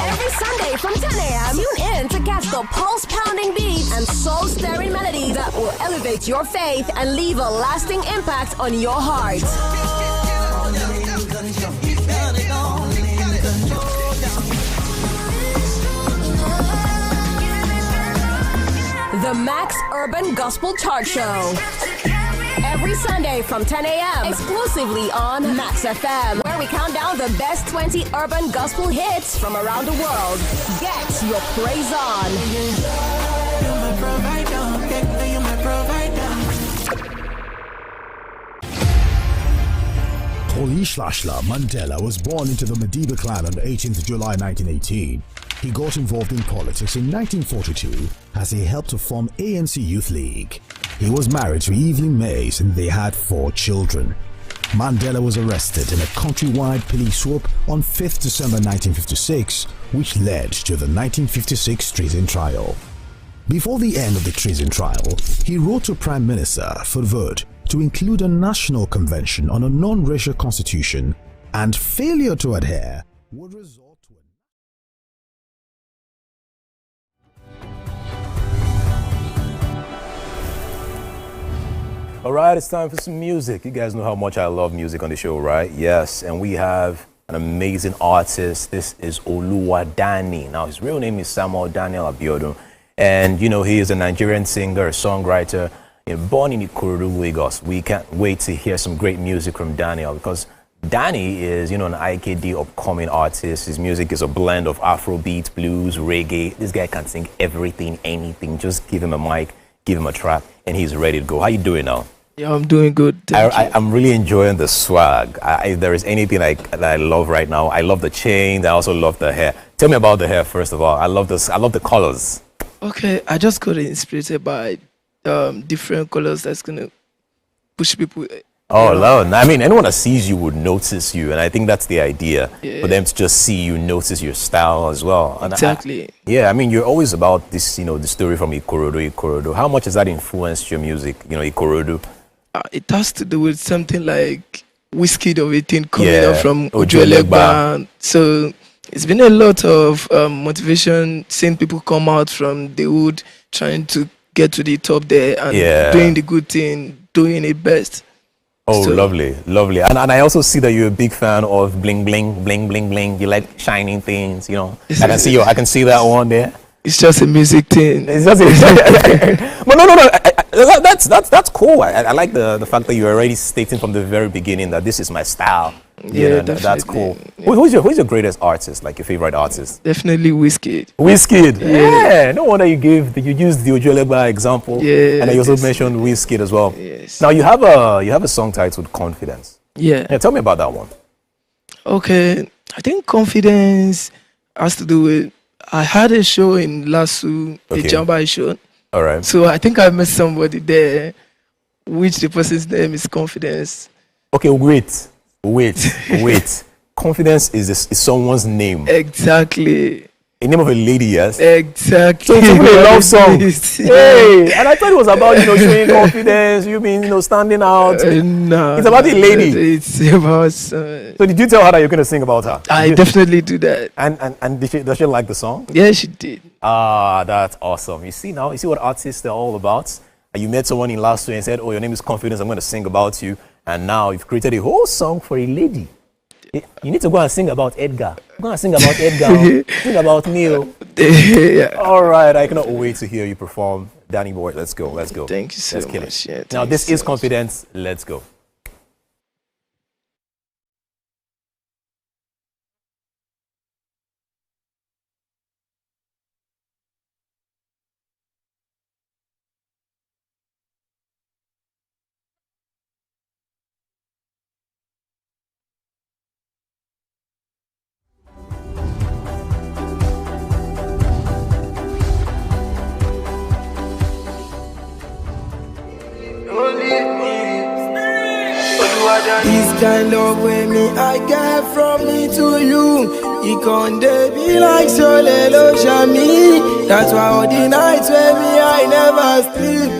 Every Sunday from 10 a.m., tune in to catch the pulse-pounding beats and soul-stirring melodies that will elevate your faith and leave a lasting impact on your heart. The Max Urban Gospel Chart Show. every Sunday from 10 a.m. exclusively on Max FM, where we count down the best 20 urban gospel hits from around the world. Get your praise on. Kolishashla Mandela was born into the Madiba clan on the 18th of July 1918. He got involved in politics in 1942 as he helped to form ANC Youth League. He was married to Evelyn Mays and they had 4 children. Mandela was arrested in a countrywide police swoop on 5th December 1956, which led to the 1956 treason trial. Before the end of the treason trial, he wrote to Prime Minister for vote to include a national convention on a non-racial constitution, and failure to adhere would result to All right, it's time for some music. You guys know how much I love music on the show, right? Yes, and we have an amazing artist. This is Oluwadani. Now, his real name is Samuel Daniel Abiodun, and you know, he is a Nigerian singer, a songwriter, born in Ikorodu, Lagos. We can't wait to hear some great music from Daniel, because Danny is, you know, an IKD upcoming artist. His music is a blend of Afrobeat, blues, reggae. This guy can sing everything, anything. Just give him a mic, give him a track, and he's ready to go. How you doing now? Yeah, I'm doing good. I'm really enjoying the swag. If there is anything that I love right now, I love the chains. I also love the hair. Tell me about the hair first of all. I love this. I love the colors. Okay, I just got inspired by different colors that's gonna push people. Oh, Lord. I mean, anyone that sees you would notice you, and I think that's the idea, Yeah. for them to just see you, notice your style as well. And Exactly. I mean, you're always about this, you know, the story from Ikorodu. How much has that influenced your music, you know, Ikorodu? It has to do with something like Whiskey of 18 coming Yeah, up from Ojo Ojuelegba. So it's been a lot of motivation, seeing people come out from the hood, trying to get to the top there and Yeah. doing the good thing, doing it best. Oh, So- lovely. And I also see that you're a big fan of bling bling, bling bling bling. You like shining things, you know. I can see that one there. It's just a music thing. It's just but no. That's cool. I like the fact that you're already stating from the very beginning that this is my style. You Yeah, know, that's cool. definitely. Who's your greatest artist? Like your favorite artist? Definitely Whiskey. Wizkid. Yeah. Yeah. No wonder you used the Ojuelegba example. Yeah, And you also yes. mentioned Wizkid as well. Yes. Now you have a song titled Confidence. Yeah. Tell me about that one. Okay, I think confidence has to do with. I had a show in Lasu, a Okay. Jambai show. All right. So I think I met somebody there, which the person's name is Confidence. Okay, wait. Confidence is someone's name. Exactly. The name of a lady, yes? Exactly. So it's even a love song. Yes. Hey, and I thought it was about, showing confidence, you being, standing out. No. It's about the lady. It's about. So did you tell her that you're going to sing about her? I definitely do that. And does she like the song? Yeah, she did. Ah, that's awesome. You see what artists are all about? And you met someone in last week and said, oh, your name is Confidence, I'm going to sing about you. And now you've created a whole song for a lady. You need to go and sing about Edgar. Go and sing about Edgar. Sing about Neil. Yeah. All right, I cannot wait to hear you perform. Danny Boy, let's go. Thank you so much. Yeah, Now, thank this you is so much. Confidence. Let's go. This kind of way me I get from me to you, it can dey be like Solelo Shami. That's why all the nights when me I never sleep.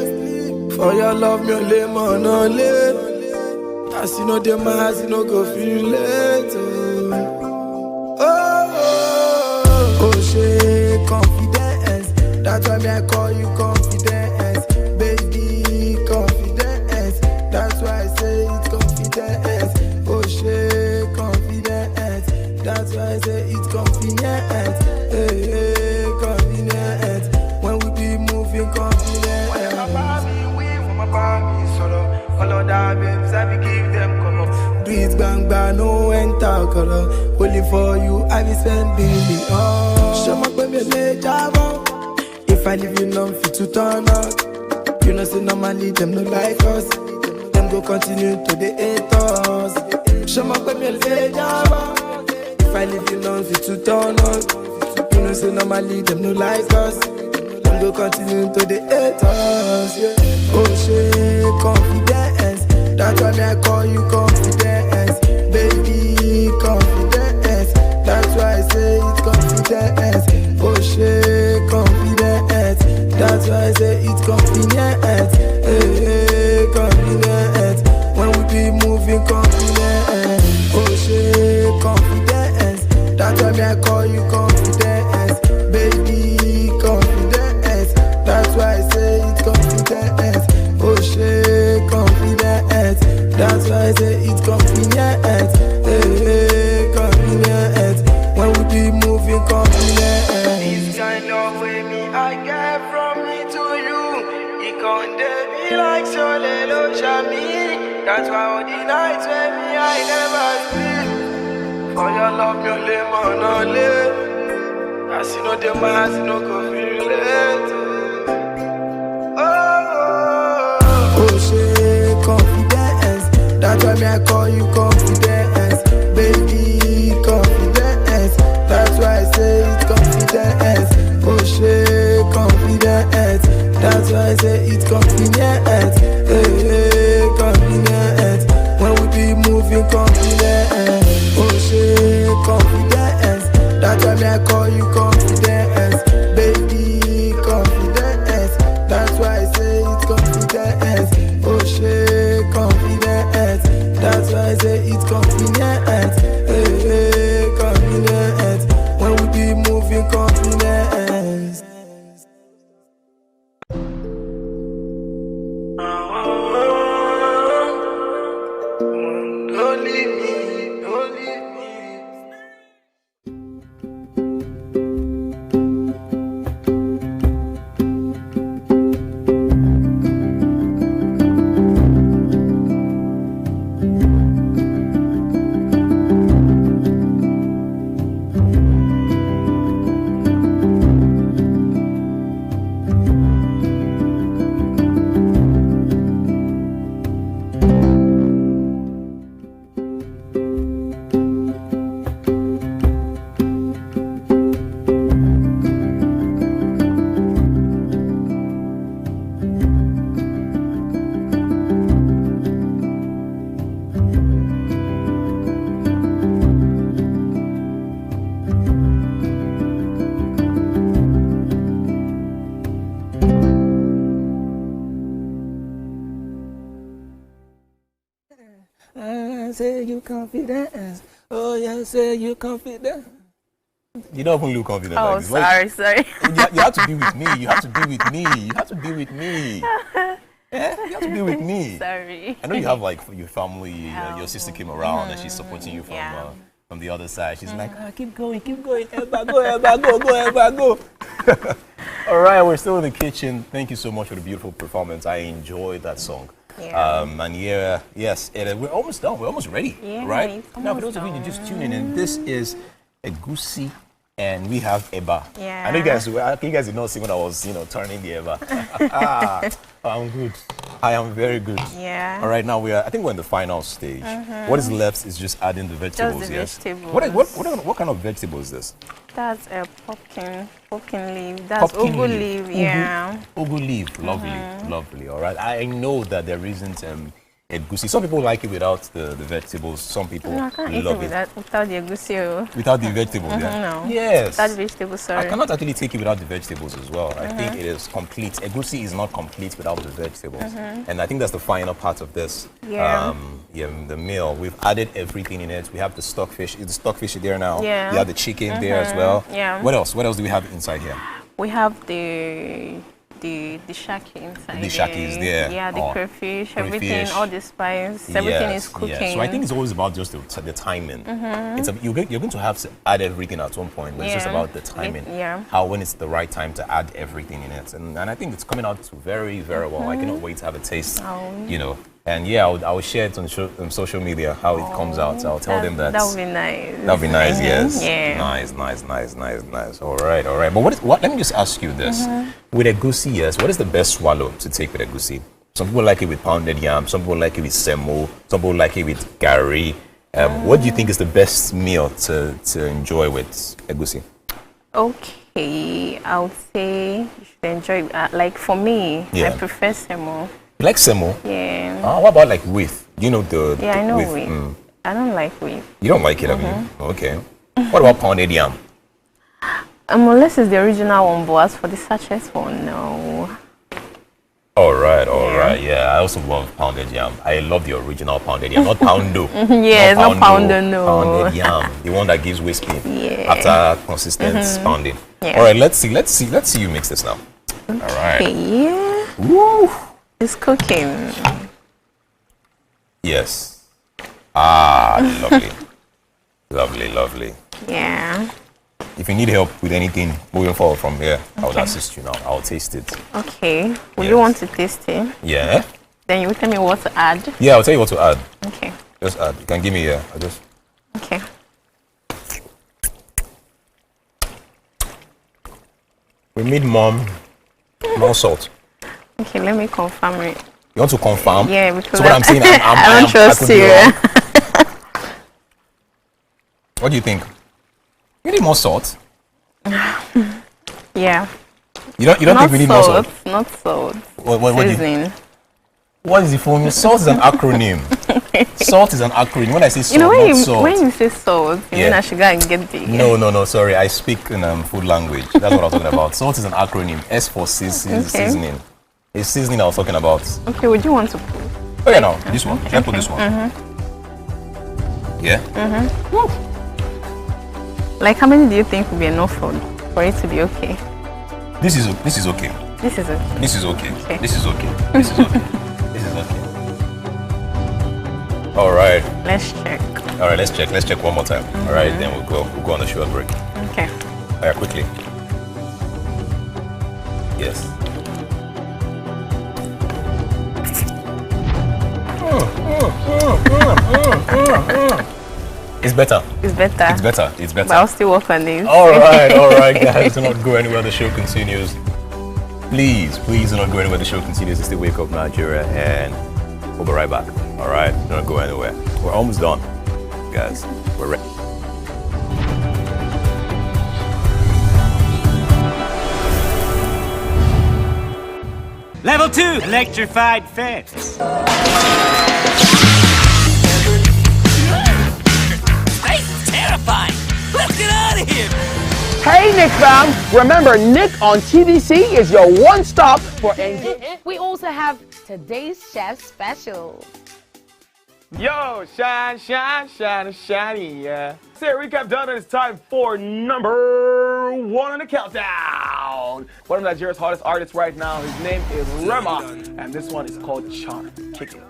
For your love me only man only. As you know the mass you no go feel late. Oh, she confidence. That's why me I call you confidence, baby confidence. That's why I say it's confidence. Oh, she confidence. That's why I say it's convenient. Hey, convenient. When we be moving confident. When my baby, we from my baby solo. Follow I know enter color. Only for you, I will spend billion. Show my baby lay java. If I leave you long fit to turn up. You know say normally them no like us. Them go continue to the hate us. Show my baby lay java. If I leave you long fit to turn up. You know say normally them no like us. Them go continue to the hate us. Yeah. Oh shit, confidence. That's why I call you confidence. Baby, confidence. That's why I say it's confidence. Oh shit, confidence. That's why I say it's confidence. Hey, confidence. When we be moving confidence. Oh shit, confidence. That's why I call you confidence. Baby, confidence. That's why I say it's confidence. Oh shit, confidence. That's why I say it's confidence. Hey, confidence. When we be moving confidence. This kind of way me I get from me to you. It can't be like so little Shami. That's why all the nights when me I never sleep. For your love, your lemon only. I see no them, I see no coffee relate. Oh shit, confidence. That's why me I call you confidence. Baby, confidence. That's why I say it's confidence. Oh shit, confidence. That's why I say it's confidence. Hey, confidence. When we be moving confidence. Oh shit, confidence. That's why me I call you confidence. Baby, confidence. That's why I say it's confidence. Oh shit, confidence. That's why I say it's confidence. Hey, confidence. When we be moving confidence. Don't leave me, don't leave me. Say you confidence. Oh yeah, say you confident. You don't even look confident. Oh, like this. sorry. You have to be with me. You have to be with me. You have to be with me. Yeah, you have to be with me. Sorry. I know you have like your family. Your sister came around and she's supporting you from the other side. She's like, keep going, ever go. All right, we're still in the kitchen. Thank you so much for the beautiful performance. I enjoyed that song. Yeah. We're almost done. We're almost ready, right? Now, for those of you who just tuning in, this is egusi, and we have eba. Yeah. I know you guys did not see when I was, turning the eba. I'm good. I am very good. Yeah. All right, now I think we're in the final stage. What is left is just adding the vegetables. Just the vegetables. What kind of vegetable is this? That's a pumpkin leaf. That's ugu leaf. Yeah. Ugu leaf. Lovely. All right. I know that there isn't egusi. Some people like it without the vegetables. Some people I can't eat love it without the egusi. Without the vegetables, yeah. No. Yes. That's vegetables. Sorry. I cannot actually take it without the vegetables as well. I think it is complete. Egusi is not complete without the vegetables, and I think that's the final part of this. Yeah. The meal. We've added everything in it. We have the stockfish. Is the stockfish there now? Yeah. You have the chicken there as well. Yeah. What else? What else do we have inside here? We have the shaki inside. The shaki is there. Yeah, the crayfish, everything, all the spice, everything is cooking. Yeah. So I think it's always about just the timing. You're going to have to add everything at one point, but it's just about the timing. How when it's the right time to add everything in it, and I think it's coming out very, very well. I cannot wait to have a taste. And yeah, I'll share it on social media how it comes out. So I'll tell them that. That would be nice. That would be nice, yes. Yeah. Nice. All right. But let me just ask you this. With egusi, yes, what is the best swallow to take with egusi? Some people like it with pounded yam, some people like it with semo, some people like it with gari. What do you think is the best meal to enjoy with egusi? Okay, I would say you should enjoy it. Like for me, I prefer semo. You like semo? Yeah. What about like with? You know the... Yeah, I know with. I don't like with. You don't like it, have you? Okay. What about pounded yam? Unless it's the original one, but as for the sachets one, no. All right. Yeah, I also love pounded yam. I love the original pounded yam, not poundo. Yeah, it's not poundo, no. Pounded yam, the one that gives wispy after consistent pounding. Yeah. All right, let's see you mix this now. All right. Yeah. Woo! It's cooking. Yes. Lovely. Lovely. Yeah. If you need help with anything moving forward from here, I would assist you now. I'll taste it. Okay. Will you want to taste it? Yeah. Then you will tell me what to add. Yeah, I'll tell you what to add. Okay. Just add. You can give me Okay. We need more salt. Okay, let me confirm it. You want to confirm? Yeah, because so what I'm saying, I don't trust you. What do you think? You need more salt? Yeah. You don't think we need more salt? Not salt. What Seasoning. What is it for me? Salt is an acronym. Salt is an acronym. When I say salt, not salt. When you say salt, you mean I should go and get the... No, sorry. I speak in food language. That's what I was talking about. Salt is an acronym. S for seasoning. It's seasoning I was talking about. Okay, would you want to put? Oh yeah, no. This one. Can I put this one? Yeah? Like how many do you think would be enough for it to be okay? This is okay. This is okay. This is okay. Okay. This is okay. This is okay. This is okay. All right. Let's check. All right, let's check. Let's check one more time. All right, then we'll go on a short break. Okay. All right, quickly. Yes. It's better. It's better. It's better. It's better. But I'll still work on this. All right, guys. Do not go anywhere. The show continues. Please do not go anywhere. The show continues. It's the Wake Up Nigeria, and we'll be right back. All right, do not go anywhere. We're almost done, guys. We're ready. Level 2, electrified fence. Terrifying. Let's get out of here. Hey, Nick fam. Remember, Nick on TVC is your one-stop for engagement. We also have today's chef special. Yo, shiny, yeah. Say recap done, and it's time for number 1 on the countdown. One of Nigeria's hottest artists right now, his name is Rema, and this one is called Charm. Kick it.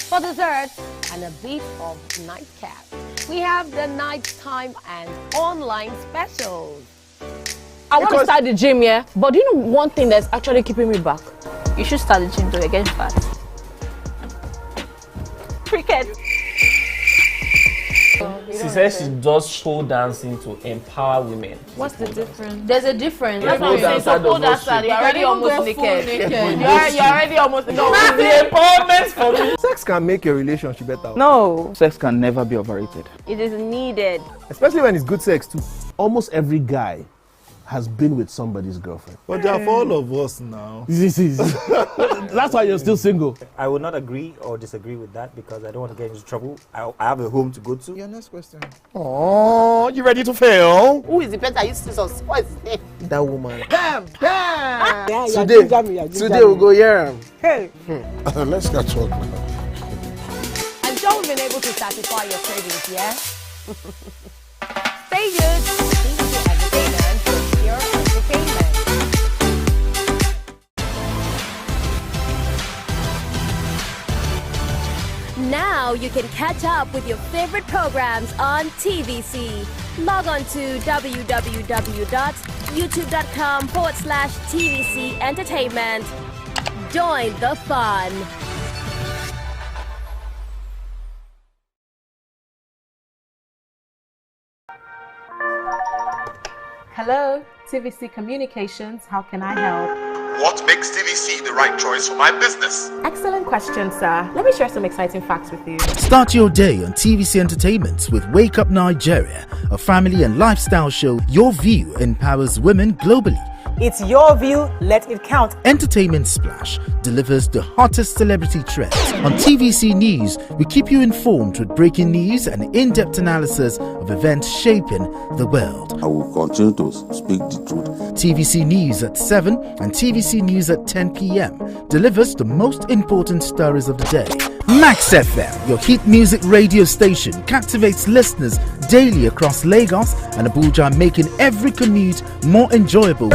For dessert and a bit of nightcap, we have the nighttime and online specials. I want to start the gym, yeah? But do you know one thing that's actually keeping me back? You should start the gym to get fat. Cricket. She says she does pole dancing to empower women. What's the difference? There's a difference. That's what I'm saying. So pole dancer, you're already almost naked. You're already almost naked. No, it's the empowerment for me. Sex can make your relationship better. No. Sex can never be overrated. It is needed. Especially when it's good sex too. Almost every guy has been with somebody's girlfriend. But they are for all of us now. This is. That's why you're still single. I will not agree or disagree with that because I don't want to get into trouble. I have a home to go to. Your next question. Oh, you ready to fail? Who is the better? You scissors. What is his name? That woman. Damn! Yeah, today we'll go here. Hey. Let's get talk now. I'm sure we've been able to satisfy your cravings, yeah? Stay good. TVC Entertainment for pure entertainment. Now you you can catch up with your favorite programs on TVC. Log on to www.youtube.com/TVC Entertainment. Join the fun. Hello, TVC Communications. How can I help? What makes TVC the right choice for my business? Excellent question, sir. Let me share some exciting facts with you. Start your day on TVC Entertainment with Wake Up Nigeria, a family and lifestyle show. Your view empowers women globally. It's your view, let it count. Entertainment Splash delivers the hottest celebrity trends. On TVC News, we keep you informed with breaking news and in-depth analysis of events shaping the world. I will continue to speak the truth. TVC News at 7 and TVC News at 10 p.m. delivers the most important stories of the day. Max FM, your hit music radio station, captivates listeners daily across Lagos and Abuja, making every commute more enjoyable.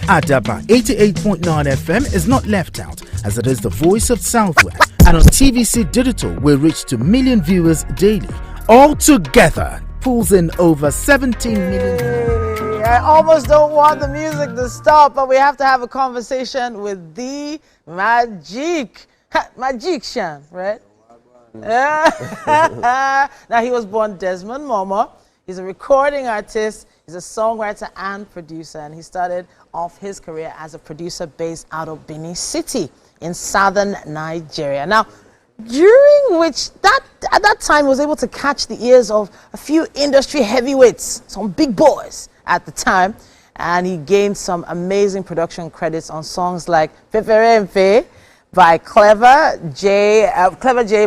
Adaba 88.9 FM is not left out, as it is the voice of Southwest. And on TVC Digital, we reach to million viewers daily. All together, pulls in over 17 million. I almost don't want the music to stop, but we have to have a conversation with the magician, right? Now, he was born Desmond Momo. He's a recording artist. He's a songwriter and producer, and he started off his career as a producer based out of Benin City in southern Nigeria. Now, during which at that time was able to catch the ears of a few industry heavyweights, some big boys at the time, and he gained some amazing production credits on songs like Fefere Mfe by Clever J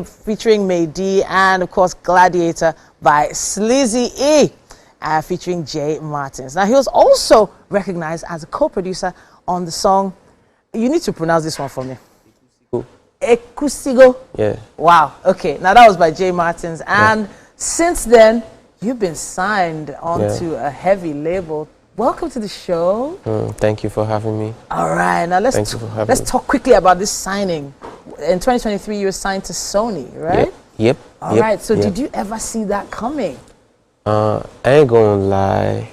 featuring May D, and of course Gladiator by Sleazy E featuring Jay Martins. Now, he was also recognized as a co-producer on the song, you need to pronounce this one for me. Ekusigo. Yeah. Wow. Okay. Now, that was by Jay Martins. And since then, you've been signed onto a heavy label. Welcome to the show. Thank you for having me. All right. Now, let's talk quickly about this signing. In 2023, you were signed to Sony, right? Yep. All right. So did you ever see that coming? I ain't gonna lie.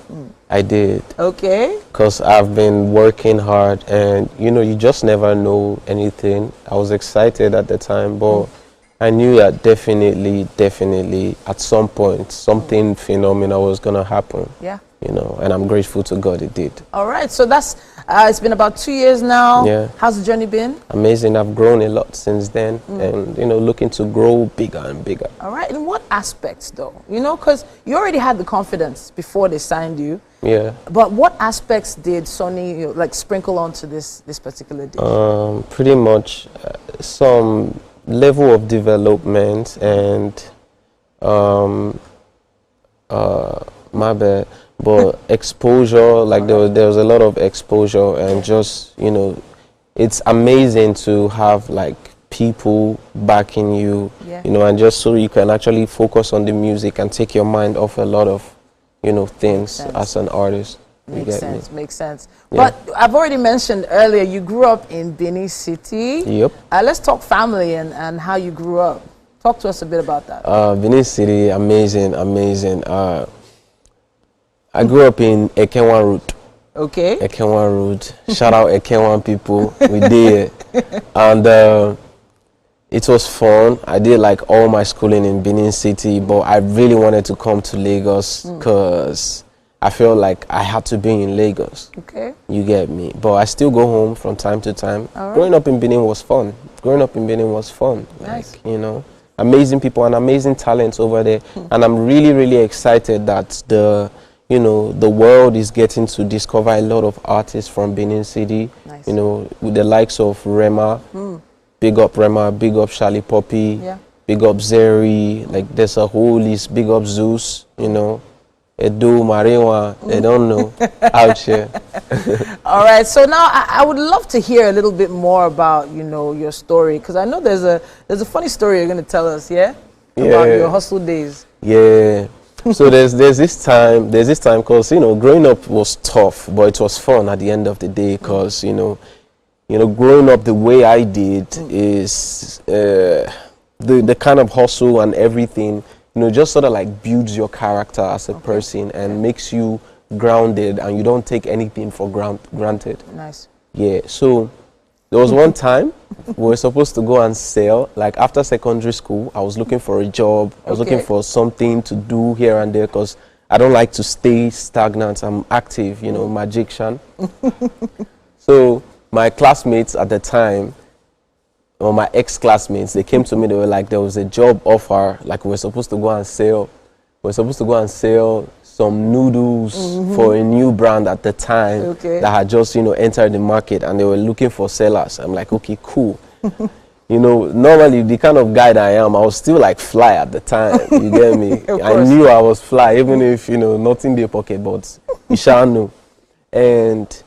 I did. Okay. Because I've been working hard, and you just never know anything. I was excited at the time, but I knew that definitely at some point something phenomenal was gonna happen. Yeah. And I'm grateful to God it did. All right. So that's it's been about 2 years now. Yeah. How's the journey been? Amazing. I've grown a lot since then, and looking to grow bigger and bigger. All right. In what aspects, though? Because you already had the confidence before they signed you. Yeah. But what aspects did Sony sprinkle onto this particular deal? Pretty much some level of development and my bad. But exposure, there was a lot of exposure, and just it's amazing to have people backing you, and just so you can actually focus on the music and take your mind off a lot of things as an artist. Makes sense. Yeah. But I've already mentioned earlier, you grew up in Benin City. Yep. Let's talk family and how you grew up. Talk to us a bit about that. Benin City, amazing. I grew up in Ekenwan Road. Okay. Ekenwan Road. Shout out Ekenwan people. We did. And it was fun. I did all my schooling in Benin City, but I really wanted to come to Lagos because I felt like I had to be in Lagos. Okay. You get me? But I still go home from time to time. All right. Growing up in Benin was fun. Nice. Amazing people and amazing talents over there. And I'm really, really excited that the world is getting to discover a lot of artists from Benin City. Nice. With the likes of Rema, big up Rema, big up Charlie Poppy, big up Zeri. There's a whole list. Big up Zeus. Edu, Mariwa, they don't know out here. All right, so now I would love to hear a little bit more about your story, because I know there's a funny story you're going to tell us, about your hustle days. Yeah. So there's this time because growing up was tough, but it was fun at the end of the day, because growing up the way I did is the kind of hustle and everything, you know, just sort of like builds your character as a person and makes you grounded, and you don't take anything for granted. Nice. Yeah, so there was one time we were supposed to go and sell, like after secondary school. I was looking for a job. I was looking for something to do here and there because I don't like to stay stagnant. I'm active, you know, magician. So my classmates at the time, or my ex-classmates, they came to me, they were like, there was a job offer, like we were supposed to go and sell. We were supposed to go and sell some noodles for a new brand at the time that had just, you know, entered the market, and they were looking for sellers. I'm like, okay, cool. You know, normally the kind of guy that I am, I was still like fly at the time. You get me? I knew I was fly, even if, you know, nothing in the pocket, but you shall know. And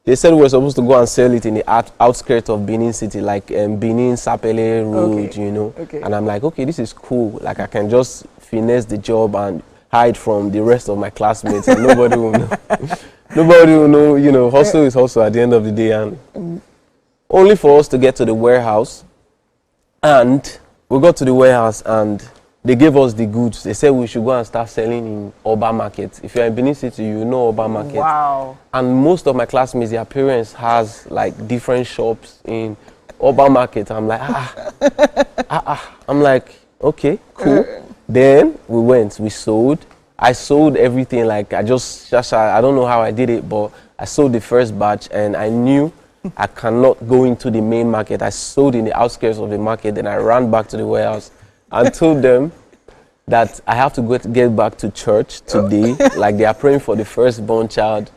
they said we were supposed to go and sell it in the outskirts of Benin City, like Benin Sapele Road, you know. And I'm like, okay, this is cool. Like I can just finesse the job and hide from the rest of my classmates, and nobody will know. Nobody will know, you know, hustle is hustle at the end of the day. And only for us to get to the warehouse, and we got to the warehouse and they gave us the goods. They said we should go and start selling in Oba Market. If you're in Benin City, you know Oba Market. Wow. And most of my classmates, their parents has like different shops in Oba Market. I'm like, I'm like, okay, cool. Then we went, we sold. I sold everything, like I don't know how I did it, but I sold the first batch, and I knew I cannot go into the main market. I sold in the outskirts of the market, then I ran back to the warehouse and told them that I have to get back to church today. Like they are praying for the firstborn child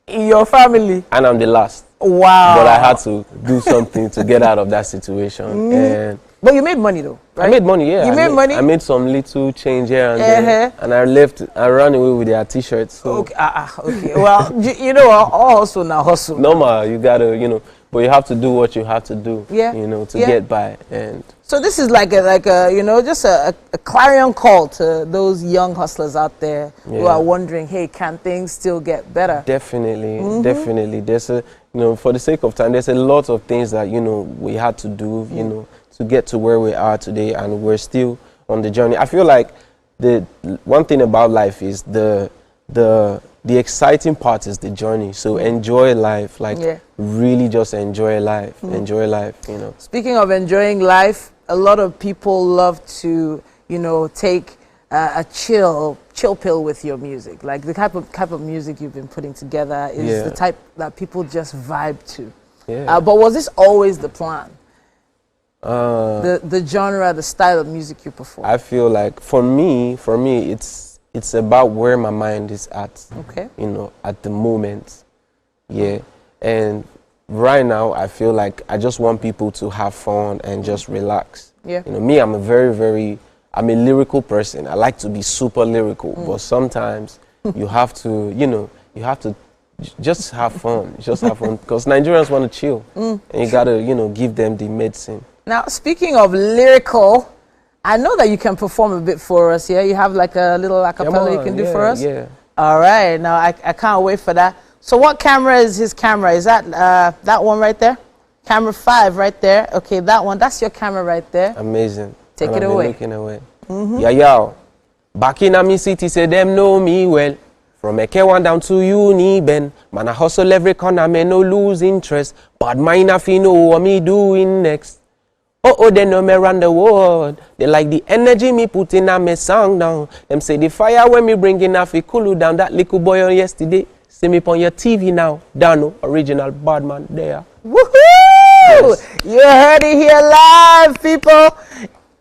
in your family, and I'm the last. Wow. But I had to do something to get out of that situation. And but you made money though, right? I made money, yeah. You made money? I made some little change here and there, and I ran away with their t-shirts. So. Okay, okay. Well, you know, all hustle now hustle. Normal, you gotta, you know, but you have to do what you have to do, you know, to get by. And so this is like a you know, just a clarion call to those young hustlers out there who are wondering, hey, can things still get better? Definitely, definitely. There's a, you know, for the sake of time, there's a lot of things that, you know, we had to do, you know, to get to where we are today, and we're still on the journey. I feel like the one thing about life is the exciting part is the journey. So enjoy life, like really just enjoy life, enjoy life, you know. Speaking of enjoying life, a lot of people love to, you know, take a chill pill with your music. Like the type of music you've been putting together is the type that people just vibe to. But was this always the plan? The genre, the style of music you perform? I feel like for me, it's about where my mind is at. Okay. You know, at the moment. Yeah. And right now, I feel like I just want people to have fun and just relax. Yeah. You know, me, I'm a lyrical person. I like to be super lyrical, but sometimes you have to, you know, just have fun. Just have fun, because Nigerians want to chill, and you gotta, you know, give them the medicine. Now, speaking of lyrical, I know that you can perform a bit for us. Yeah, you have like a little acapella you can do for us. Yeah. All right. Now I can't wait for that. So, what camera is his camera? Is that that one right there? Camera 5 right there. Okay, that one. That's your camera right there. Amazing. Take and it I've away. Been looking away. Yeah, yo. Back in me city, say them know me well. From Eke1 down to Uniben, man, I hustle every corner, me no lose interest. But mine if you know what me doing next. Oh, they know me around the world. They like the energy me put in a me song down. Them say the fire when me bring in a fi cool down. That little boy on yesterday, see me on your TV now. Dano, original bad man there. Woohoo! Yes. You heard it here live, people.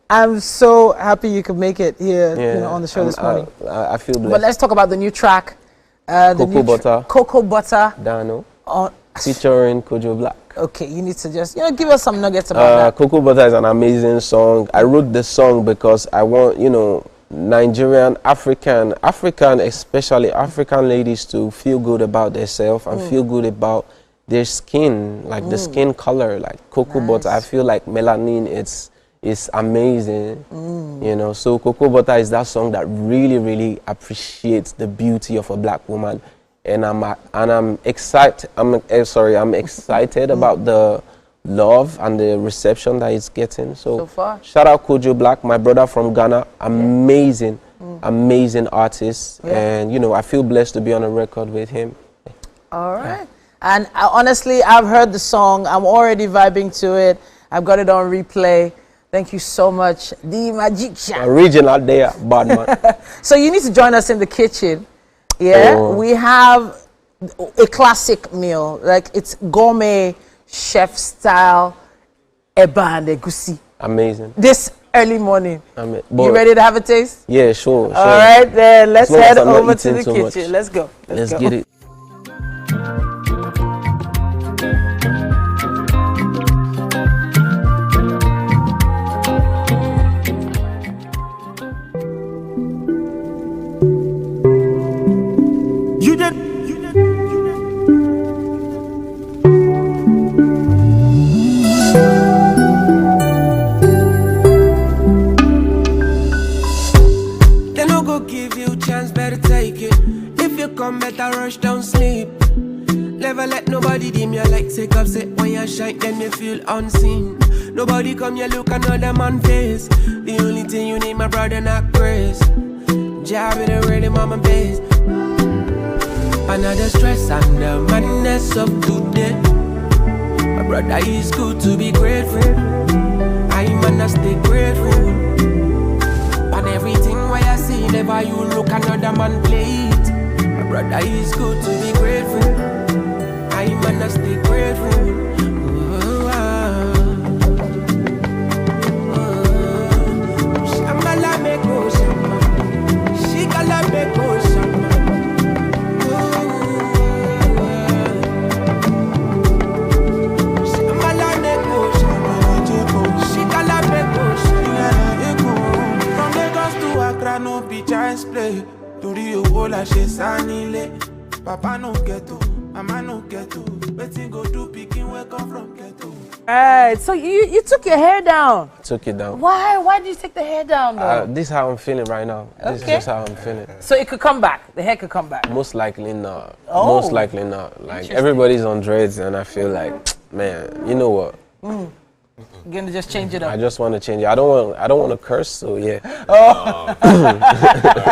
I'm so happy you could make it here, you know, on the show this morning. I feel blessed. But let's talk about the new track. Cocoa Butter. Dano. Featuring Kojo Black. Okay, you need to just, you know, give us some nuggets about that. Cocoa Butter is an amazing song. I wrote this song because I want, you know, Nigerian, African, especially African ladies to feel good about themselves and feel good about their skin, like the skin color, like cocoa butter. I feel like melanin, it's amazing, you know. So Cocoa Butter is that song that really, really appreciates the beauty of a black woman. And I'm excited. I'm excited about the love and the reception that it's getting. So far. Shout out Kojo Black, my brother from Ghana. Amazing, amazing artist. Yeah. And, you know, I feel blessed to be on a record with him. All right. And honestly, I've heard the song. I'm already vibing to it. I've got it on replay. Thank you so much, The Magician. Original there, bad man. So you need to join us in the kitchen. Yeah, we have a classic meal. Like, it's gourmet, chef style, eba and egusi. Amazing. This early morning. You ready to have a taste? Yeah, sure. All right, then let's head over to the kitchen. kitchen. Let's go. Let's get it. They no go give you chance, better take it. If you come, better rush, don't sleep. Never let nobody dim your light, take up set when you shine, then you feel unseen. Nobody come, you look another man face. The only thing you need, my brother, not grace. Job in the rhythm on my base. Another stress and the madness of today. My brother, it's good to be grateful. I man, stay grateful. And everything where I see, never you look another man play it. My brother, it's good to be grateful. I man, stay grateful. Shambhala meko shamba, shikala meko shamba. Shambhala meko shamba, shikala meko shamba. From Lagos to Accra, no be chance play. Tori owo la she sanile. Papa no ghetto, mama no ghetto. Wetin go do pikin wey come from ghetto? All right, so you took your hair down. Took it down. Why? Why did you take the hair down, though? This is how I'm feeling right now. This is just how I'm feeling. So it could come back. The hair could come back. Most likely not. Oh. Most likely not. Like, everybody's on dreads, and I feel like, man, you know what? You're gonna just change it up. I just want to change it. I don't want to curse, so yeah.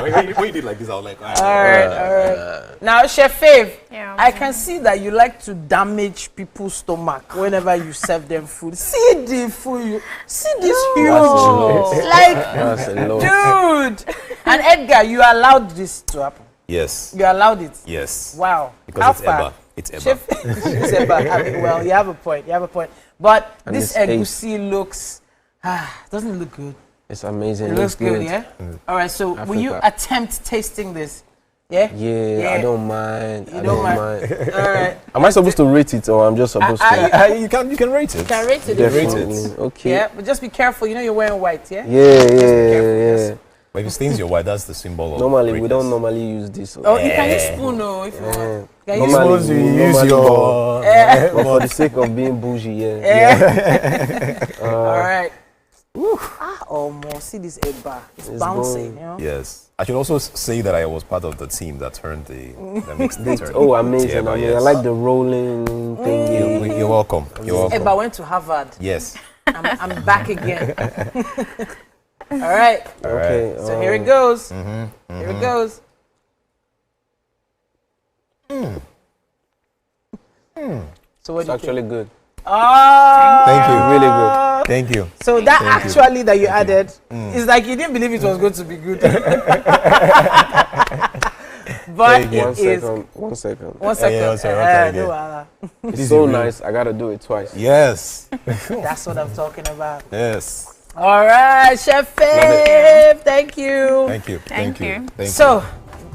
When you did like this, I was like, All right. Now, Chef Fave, I can see that you like to damage people's stomach whenever you serve them food. See the food. See this huge. That's a lot. Dude. And Edgar, you allowed this to happen. Yes. You allowed it. Yes. Wow. Because How it's far? Eba. It's Eba. Chef, it's Eba. I mean, well, you have a point. You have a point. But And this it's egusi looks, doesn't look good. It's amazing. It looks good, yeah? All right, so will you attempt tasting this? Yeah? Yeah, I don't mind. You don't mind? All right. Am I supposed to rate it, or I'm just supposed to? You can rate it. You can rate it. Definitely. Okay. Yeah, but just be careful. You know you're wearing white, yeah? Yeah. But if it stains your white, that's the symbol of Normally, we greatness. don't normally use this. Oh, you can use spoon, though, if you want. Can you Normally, spoon? we use your... But for the sake of being bougie, yeah. All right. Almost. See this eba. It's bouncing, you know? Yes. I should also say that I was part of the team that turned the mixed turn. Oh, amazing. Eba, I mean, yes. I like the rolling thing. You're welcome. You're welcome. Eba went to Harvard. Yes. I'm back again. All right. Okay. So here it goes. Here it goes. So what It's do you actually think? good. Oh, Thank you. Really good. Thank you. So that Thank you. actually that you added is like you didn't believe it was going to be good. But it is. One second. One second. Yeah, okay, No, It's so nice. I gotta do it twice. Yes. that's what I'm talking about. Yes. All right, Chef Fave. Thank you. Thank you. Thank you. Thank So,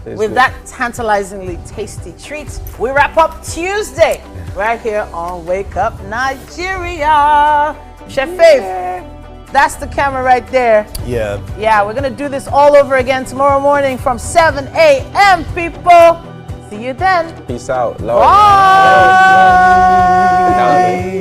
Tastes with good. that tantalizingly tasty treat, we wrap up Tuesday right here on Wake Up Nigeria. Chef Fave, that's the camera right there. Yeah. Yeah, we're going to do this all over again tomorrow morning from 7 a.m., people. See you then. Peace out. Love. Bye.